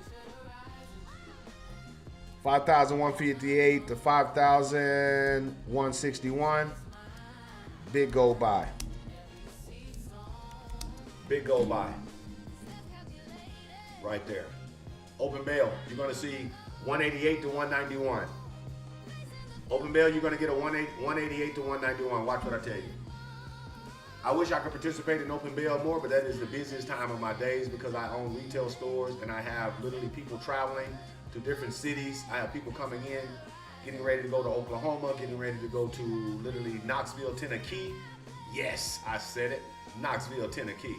5,158 to 5,161. Big gold buy. Big gold buy. Right there. Open bail, you're going to see 188 to 191. Open bail, you're going to get a 188 to 191. Watch what I tell you. I wish I could participate in open bail more, but that is the busiest time of my days because I own retail stores and I have literally people traveling to different cities. I have people coming in, getting ready to go to Oklahoma, getting ready to go to literally Knoxville, Tennessee. Yes, I said it. Knoxville, Tennessee.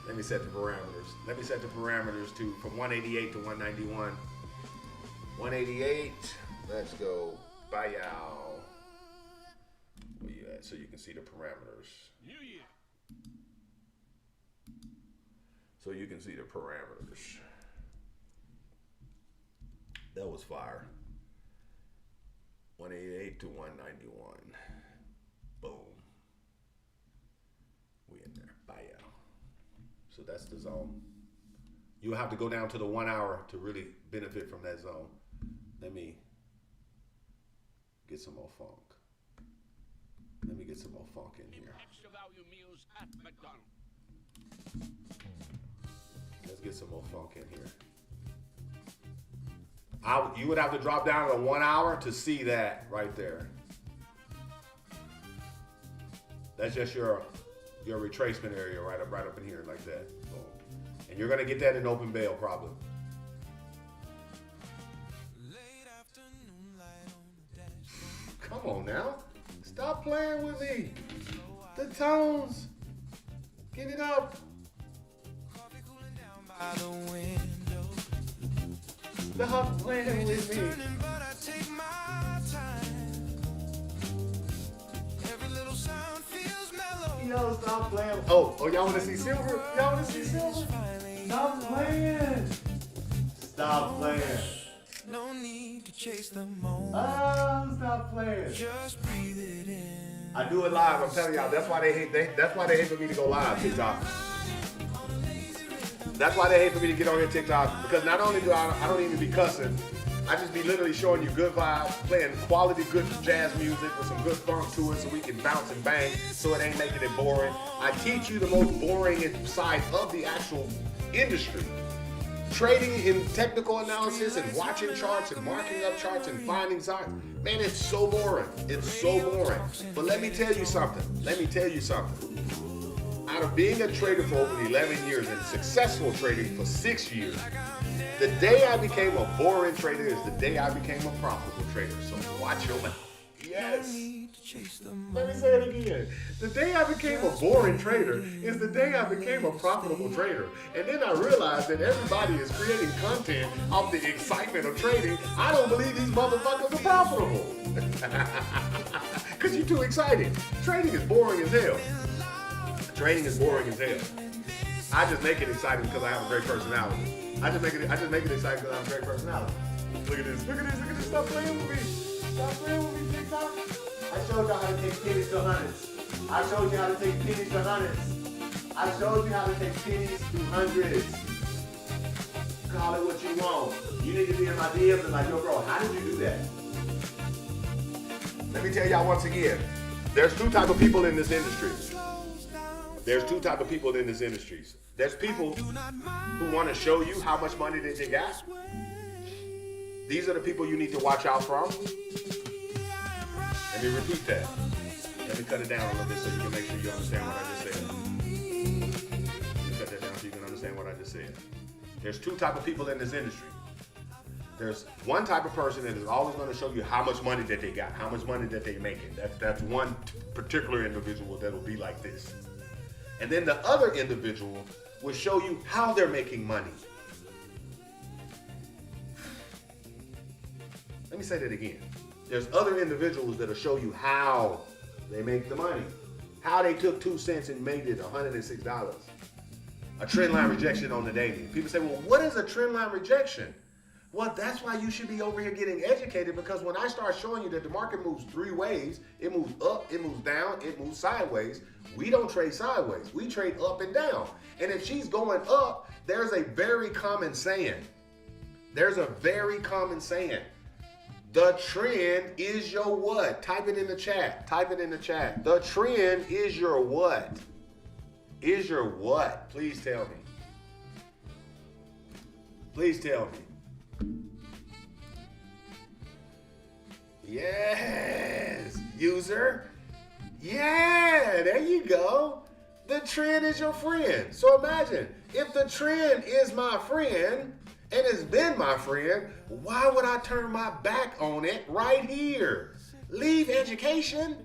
Let me set the parameters. Let me set the parameters to from 188 to 191. 188. Let's go. Bye, y'all. Where you at? So you can see the parameters. So you can see the parameters. That was fire. 188 to 191. Boom. We in there. Bye, y'all. So that's the zone. You'll have to go down to the 1 hour to really benefit from that zone. Let me get some more funk. Let me get some more funk in here. Extra value meals at McDonald's. Let's get some more funk in here. You would have to drop down to 1 hour to see that right there. That's just your retracement area right up in here like that. Boom. And you're gonna get that in open bail probably. Come on now. Stop playing with me. The tones. Get it up. Stop playing with me. Yo, stop playing. Oh, y'all want to see Siver? Y'all want to see Siver? Stop playing. Stop playing. No need to chase the moment. Oh, stop playing. Just breathe it in. I do it live. I'm telling y'all. That's why they hate. That's why they hate for me to go live TikTok. That's why they hate for me to get on here TikTok, because not only do I don't even be cussing, I just be literally showing you good vibes, playing quality good jazz music with some good funk to it so we can bounce and bang so it ain't making it boring. I teach you the most boring side of the actual industry. Trading in technical analysis and watching charts and marking up charts and finding signs. Man, it's so boring. It's so boring. But let me tell you something. Out of being a trader for over 11 years and successful trading for 6 years, the day I became a boring trader is the day I became a profitable trader. So watch your mouth. Yes. Let me say it again. The day I became a boring trader is the day I became a profitable trader. And then I realized that everybody is creating content off the excitement of trading. I don't believe these motherfuckers are profitable. Because you're too excited. Trading is boring as hell. Trading is boring as hell. I just make it exciting because I have a great personality. I just make it exciting because I have a great personality. Look at this. Stop playing with me. TikTok. I showed y'all how to take pennies to hundreds. I showed you how to take pennies to hundreds. Call it what you want. You need to be in my DMs and like, yo, bro, how did you do that? Let me tell y'all once again. There's two types of people in this industry. There's people who want to show you how much money that they got. These are the people you need to watch out from. Let me repeat that. Let me cut it down a little bit so you can make sure you understand what I just said. Let me cut that down so you can understand what I just said. There's two types of people in this industry. There's one type of person that is always going to show you how much money that they got, how much money that they're making. That's one particular individual that will be like this. And then the other individual will show you how they're making money. Let me say that again. There's other individuals that'll show you how they make the money. How they took 2 cents and made it $106. A trend line rejection on the daily. People say, well, what is a trend line rejection? Well, that's why you should be over here getting educated, because when I start showing you that the market moves 3 ways, it moves up, it moves down, it moves sideways. We don't trade sideways. We trade up and down. And if she's going up, there's a very common saying. The trend is your what? Type it in the chat. The trend is your what? Please tell me. Yes, user. Yeah, there you go. The trend is your friend. So imagine, if the trend is my friend, and it's been my friend, why would I turn my back on it right here? Leave education,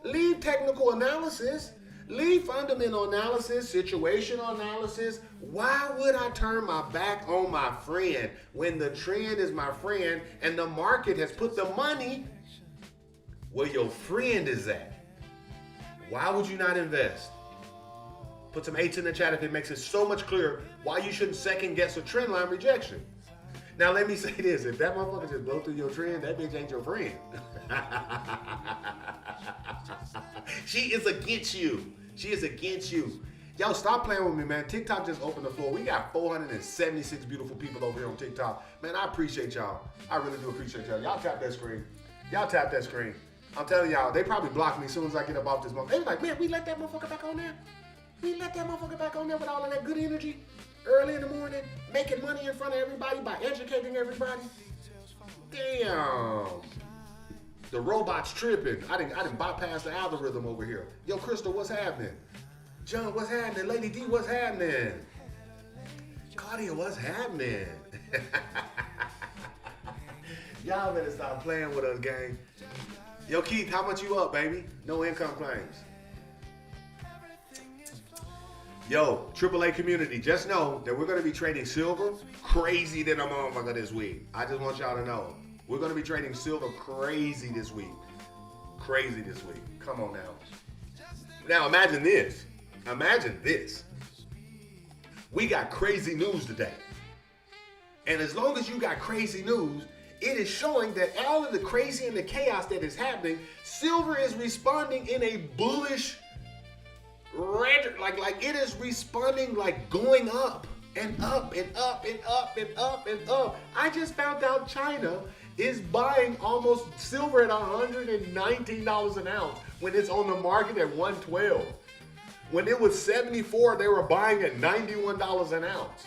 leave technical analysis, leave fundamental analysis, situational analysis. Why would I turn my back on my friend when the trend is my friend and the market has put the money where your friend is at? Why would you not invest? Put some 8s in the chat if it makes it so much clearer why you shouldn't second guess a trend line rejection. Now let me say this, if that motherfucker just blow through your trend, that bitch ain't your friend. She is against you. Yo, stop playing with me, man. TikTok just opened the floor. We got 476 beautiful people over here on TikTok. Man, I appreciate y'all. I really do appreciate y'all. Y'all tap that screen. I'm telling y'all, they probably block me as soon as I get up off this motherfucker. They was like, man, we let that motherfucker back on there? We let that motherfucker back on there with all of that good energy early in the morning, making money in front of everybody by educating everybody. Damn. The robot's tripping. I didn't bypass the algorithm over here. Yo, Crystal, what's happening? John, what's happening? Lady D, what's happening? Claudia, what's happening? Y'all better stop playing with us, gang. Yo, Keith, how much you up, baby? No income claims. Yo, AAA community, just know that we're going to be trading silver crazy than a motherfucker this week. I just want y'all to know. We're going to be trading silver crazy this week. Come on now. Now imagine this. Imagine this. We got crazy news today. And as long as you got crazy news, it is showing that all of the crazy and the chaos that is happening, silver is responding in a bullish, like it is responding like going up and up and up and up and up and up. I just found out China is buying almost silver at $119 an ounce when it's on the market at $112. When it was 74, they were buying at $91 an ounce.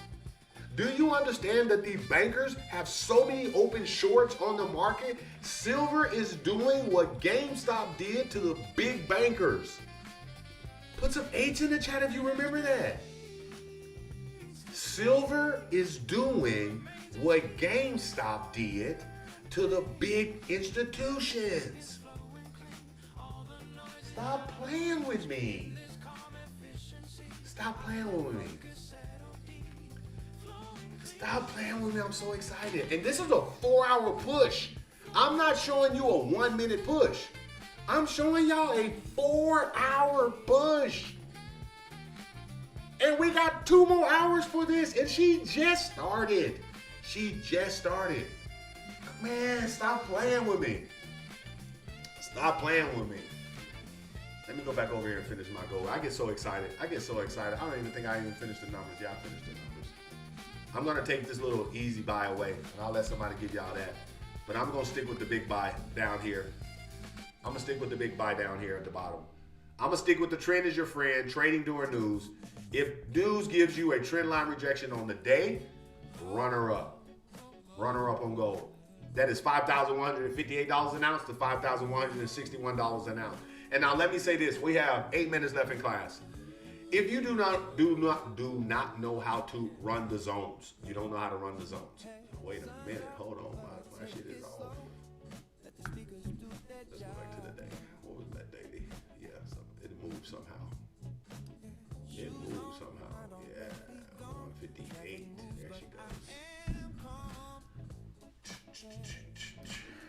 Do you understand that the bankers have so many open shorts on the market? Silver is doing what GameStop did to the big bankers. Put some H in the chat if you remember that. Silver is doing what GameStop did to the big institutions. Stop playing with me. Stop playing with me. Stop playing with me. I'm so excited. And this is a 4-hour push. I'm not showing you a 1-minute push. I'm showing y'all a 4-hour push. And we got 2 more hours for this. And she just started. She just started. Man, stop playing with me. Stop playing with me. Let me go back over here and finish my goal. I get so excited. I don't even think I even finished the numbers. Yeah, I finished the numbers. I'm going to take this little easy buy away, and I'll let somebody give y'all that. But I'm going to stick with the big buy down here. I'm going to stick with the big buy down here at the bottom. I'm going to stick with the trend is your friend, trading during news. If news gives you a trend line rejection on the day, runner up. Runner up on gold. That is $5,158 an ounce to $5,161 an ounce. And now let me say this. We have 8 minutes left in class. If you do not know how to run the zones, you don't know how to run the zones. Wait a minute, hold on, my shit is off. Let's go back to the day. What was that daily? Yeah, it moved somehow. It moved somehow. Yeah, 158. There she goes.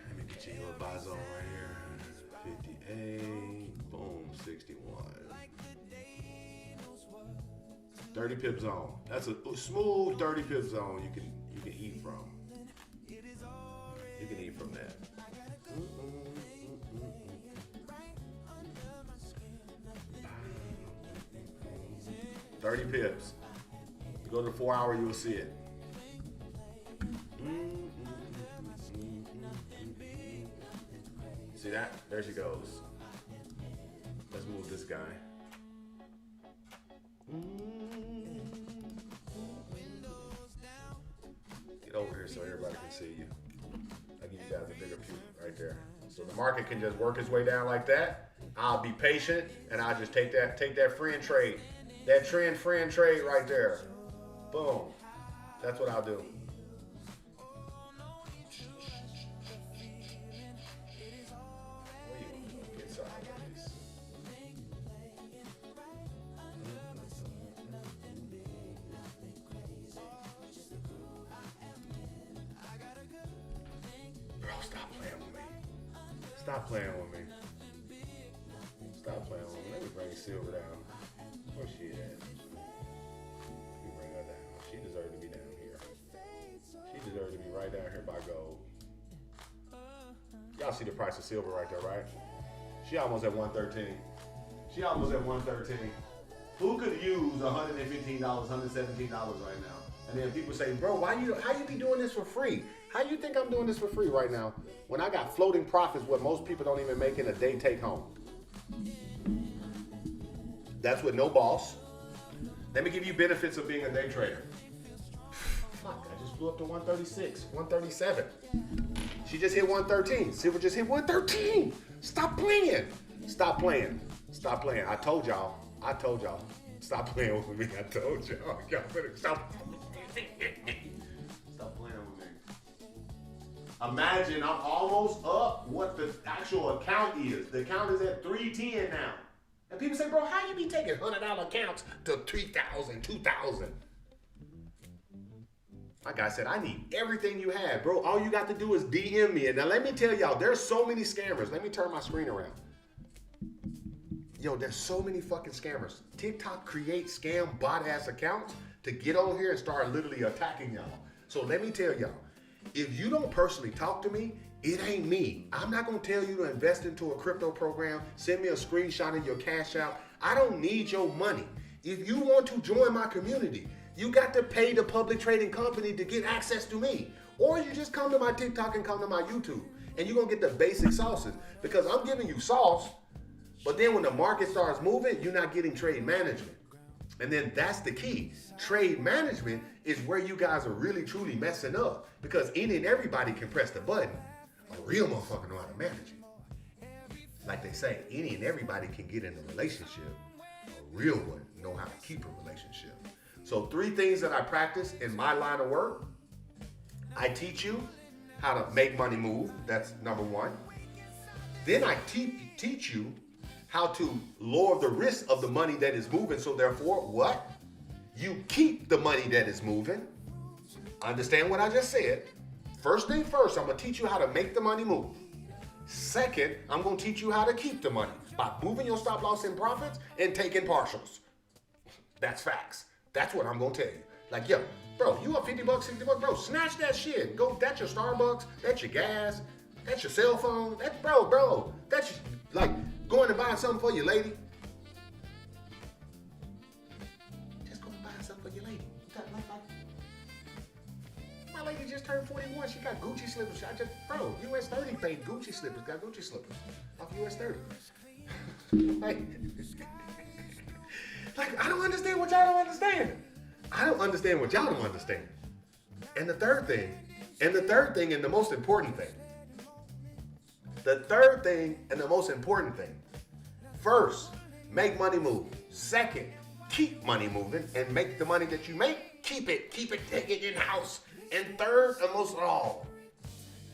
Let me get you your buy zone right here. 58. Boom, 61. 30 pip zone. That's a smooth 30 pip zone you can eat from. You can eat from that. 30 pips. You go to the 4 hour, you'll see it. See that? There she goes. Let's move this guy. Get over here so everybody can see you. I'll give you guys a bigger view right there. So the market can just work its way down like that. I'll be patient and I'll just take that friend trade. That friend trade right there. Boom. That's what I'll do. Get sideways. Bro, stop playing with me. Stop playing with me. Stop playing with me. Let me bring Silver down. Where's she at? Let me bring her down. She deserves to be down here. She deserves to be right down here by gold. Y'all see the price of silver right there, right? She almost at 113. She almost at 113. Who could use $115, $117 right now? And then people say, bro, how you be doing this for free? How you think I'm doing this for free right now when I got floating profits what most people don't even make in a day take home? That's with no boss. Let me give you benefits of being a day trader. Fuck, I just flew up to 136, 137. She just hit 113. Silver just hit 113. Stop playing. Stop playing. Stop playing. I told y'all. Stop playing with me. I told y'all. Y'all better stop. Stop playing with me. Imagine I'm almost up what the actual account is. The account is at 310 now. And people say, bro, how you be taking $100 accounts to 3,000, 2,000? My guy said, I need everything you have, bro. All you got to do is DM me. And now let me tell y'all, there's so many scammers. Let me turn my screen around. Yo, there's so many fucking scammers. TikTok creates scam bot ass accounts to get on here and start literally attacking y'all. So let me tell y'all, if you don't personally talk to me, it ain't me. I'm not gonna tell you to invest into a crypto program, send me a screenshot of your cash out. I don't need your money. If you want to join my community, you got to pay the public trading company to get access to me. Or you just come to my TikTok and come to my YouTube. And you're gonna get the basic sauces. Because I'm giving you sauce, but then when the market starts moving, you're not getting trade management. And then that's the key. Trade management is where you guys are really truly messing up. Because any and everybody can press the button. A real motherfucker know how to manage it. Like they say, any and everybody can get in a relationship. A real one know how to keep a relationship. So 3 things that I practice in my line of work. I teach you how to make money move. That's number 1. Then I teach you how to lower the risk of the money that is moving. So therefore, what? You keep the money that is moving. Understand what I just said? First thing first, I'm gonna teach you how to make the money move. Second, I'm gonna teach you how to keep the money by moving your stop loss in profits and taking partials. That's facts. That's what I'm gonna tell you. Like, yo, bro, you up $50, $60, bro, snatch that shit. Go, that's your Starbucks, that's your gas, that's your cell phone, that's, bro, that's your, like, going and buying something for your lady. Just go and buy something for your lady. My lady just turned 41. She got Gucci slippers. Bro, US 30 paid Gucci slippers. Got Gucci slippers off US 30. like, I don't understand what y'all don't understand. I don't understand what y'all don't understand. And the third thing, and the most important thing. The third thing and the most important thing. First, make money move. Second, keep money moving and make the money that you make, keep it, take it in-house. And third, and most of all,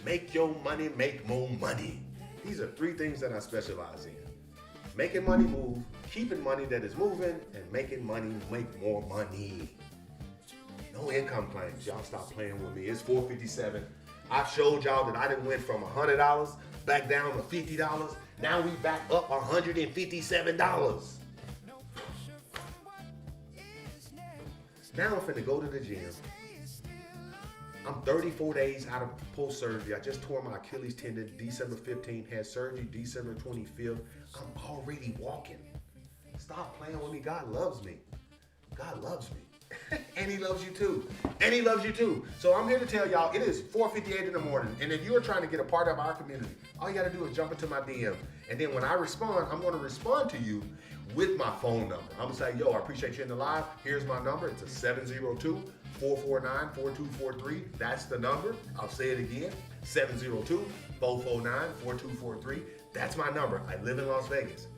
make your money make more money. These are 3 things that I specialize in. Making money move, keeping money that is moving, and making money make more money. No income claims. Y'all stop playing with me. It's $457. I showed y'all that I done went from $100 back down to $50. Now we back up $157. Now I'm finna go to the gym. I'm 34 days out of post-surgery. I just tore my Achilles tendon December 15th, had surgery December 25th. I'm already walking. Stop playing with me. God loves me. God loves me. And he loves you too. And he loves you too. So I'm here to tell y'all, it is 4:58 in the morning. And if you're trying to get a part of our community, all you gotta do is jump into my DM. And then when I respond, I'm gonna respond to you with my phone number. I'm gonna say, yo, I appreciate you in the live. Here's my number. It's a 702-449-4243. That's the number. I'll say it again. 702-449-4243. That's my number. I live in Las Vegas.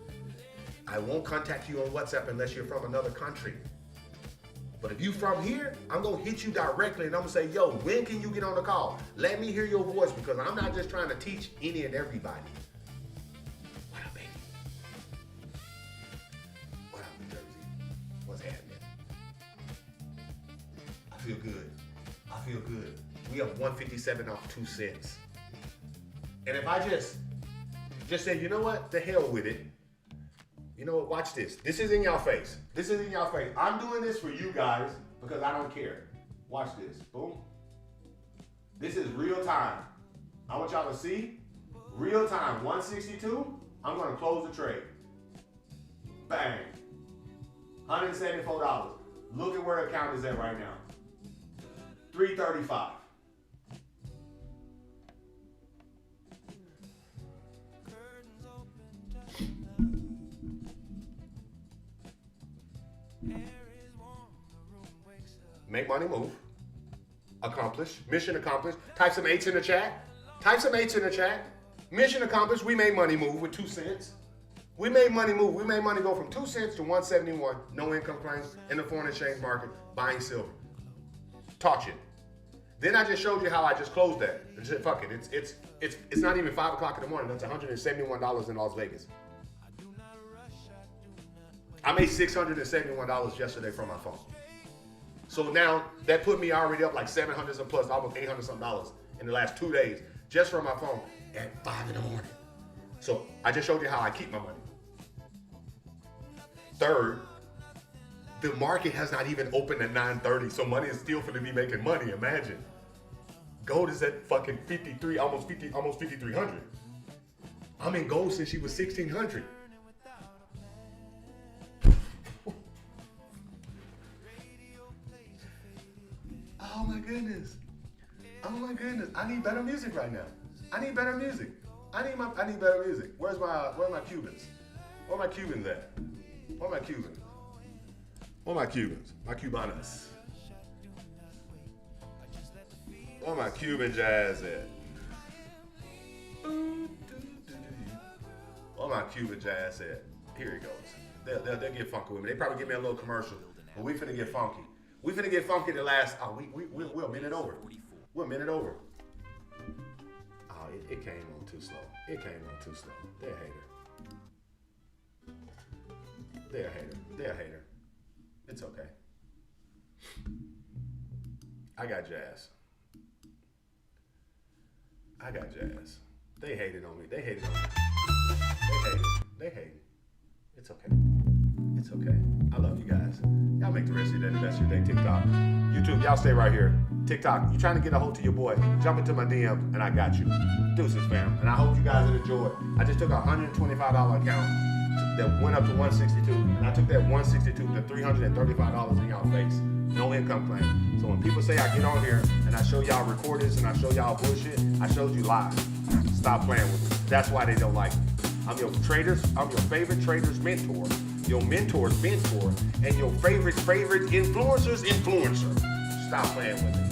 I won't contact you on WhatsApp unless you're from another country. But if you from here, I'm gonna hit you directly and I'm gonna say, yo, when can you get on the call? Let me hear your voice because I'm not just trying to teach any and everybody. What up, baby? What up, New Jersey? What's happening? I feel good. I feel good. We have 157 off 2 cents. And if I just say, you know what? The hell with it. You know what? Watch this. This is in your face. This is in your face. I'm doing this for you guys because I don't care. Watch this. Boom. This is real time. I want y'all to see. Real time. 162. I'm going to close the trade. Bang. $174. Look at where the account is at right now. $335. Make money move. Accomplish. Mission accomplished. Type some 8s in the chat. Type some 8s in the chat. Mission accomplished. We made money move with 2 cents. We made money move. We made money go from 2 cents to 171. No income claims in the foreign exchange market. Buying silver. Taught you. Then I just showed you how I just closed that. Fuck it. It's not even 5 o'clock in the morning. That's $171 in Las Vegas. I made $671 yesterday from my phone. So now that put me already up like 700 some plus, almost 800 some dollars in the last 2 days just from my phone at 5 in the morning. So I just showed you how I keep my money. Third, the market has not even opened at 9:30, so money is still gonna be making money. Imagine. Gold is at fucking 53, almost 5,300. I'm in gold since she was 1,600. Oh my goodness. Oh my goodness. I need better music right now. I need better music. I need better music. Where are my Cubans? Where are my Cubans at? Where are my Cubans? Where are my Cubans? My Cubanas. Where my Cuban jazz at? Where my Cuban jazz at? Here it goes. They'll get funky with me. They probably give me a little commercial, but we finna get funky. We finna get funky the last. We're a minute over. We're a minute over. Oh, it came on too slow. It came on too slow. They're a hater. They're a hater. They're a hater. It's okay. I got jazz. I got jazz. They hated on me. They hated on me. They hated. They hated. It's okay. It's okay. I love you guys. Y'all make the rest of your day the best of your day. TikTok, YouTube, y'all stay right here. TikTok, you trying to get a hold to your boy, jump into my DMs and I got you. Deuces, fam. And I hope you guys enjoyed. I just took a $125 account that went up to 162, and I took that 162 to $335 in y'all face. No income claim. So when people say I get on here and I show y'all recordings and I show y'all bullshit, I showed you live. Stop playing with me. That's why they don't like me. I'm your favorite trader's mentor, your mentor's mentor, and your favorite influencer's influencer. Stop playing with me.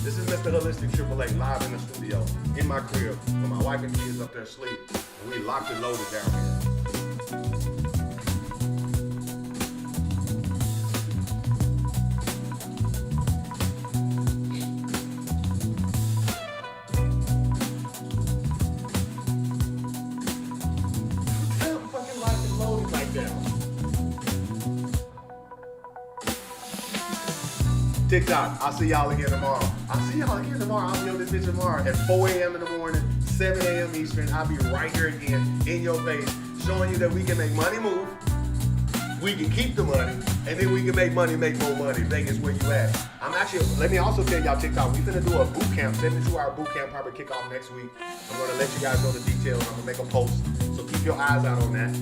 This is Mr. Holistic AAA live in the studio, in my crib, with my wife and kids up there asleep, and we locked and loaded down here. TikTok, I'll see y'all again tomorrow. I'll be on this bitch tomorrow at 4 a.m. in the morning, 7 a.m. Eastern. I'll be right here again in your face, showing you that we can make money move, we can keep the money, and then we can make money, make more money. Vegas, where you at? Let me also tell y'all TikTok, we're gonna do a boot camp, 72-hour boot camp, probably kick off next week. I'm gonna let you guys know the details. I'm gonna make a post, so keep your eyes out on that.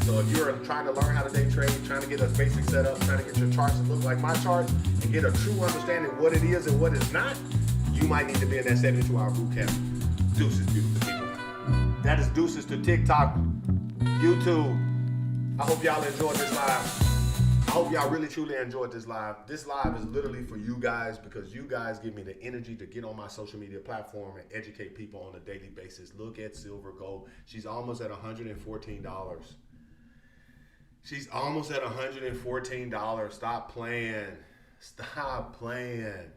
So if you're trying to learn how to day trade, trying to get a basic setup, trying to get your charts to look like my charts, and get a true understanding of what it is and what it's not, you might need to be in that 72-hour boot camp. Deuces, beautiful people. That is deuces to TikTok, YouTube. I hope y'all enjoyed this live. I hope y'all really truly enjoyed this live. This live is literally for you guys because you guys give me the energy to get on my social media platform and educate people on a daily basis. Look at Silver Gold. She's almost at $114. She's almost at $114. Stop playing. Stop playing.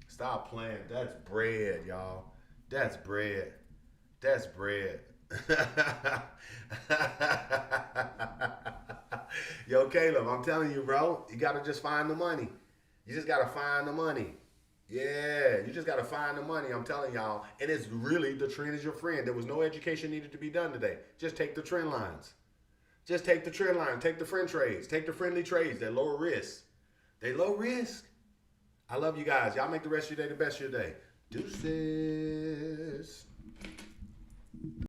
Stop playing. That's bread, y'all. That's bread. That's bread. Yo, Caleb, I'm telling you, bro, you gotta just find the money. You just gotta find the money. Yeah, you just gotta find the money, I'm telling y'all. And it's really, the trend is your friend. There was no education needed to be done today. Just take the trend lines. Just take the trend line. Take the friend trades. Take the friendly trades. They're lower risk. They low risk. I love you guys. Y'all make the rest of your day the best of your day. Deuces.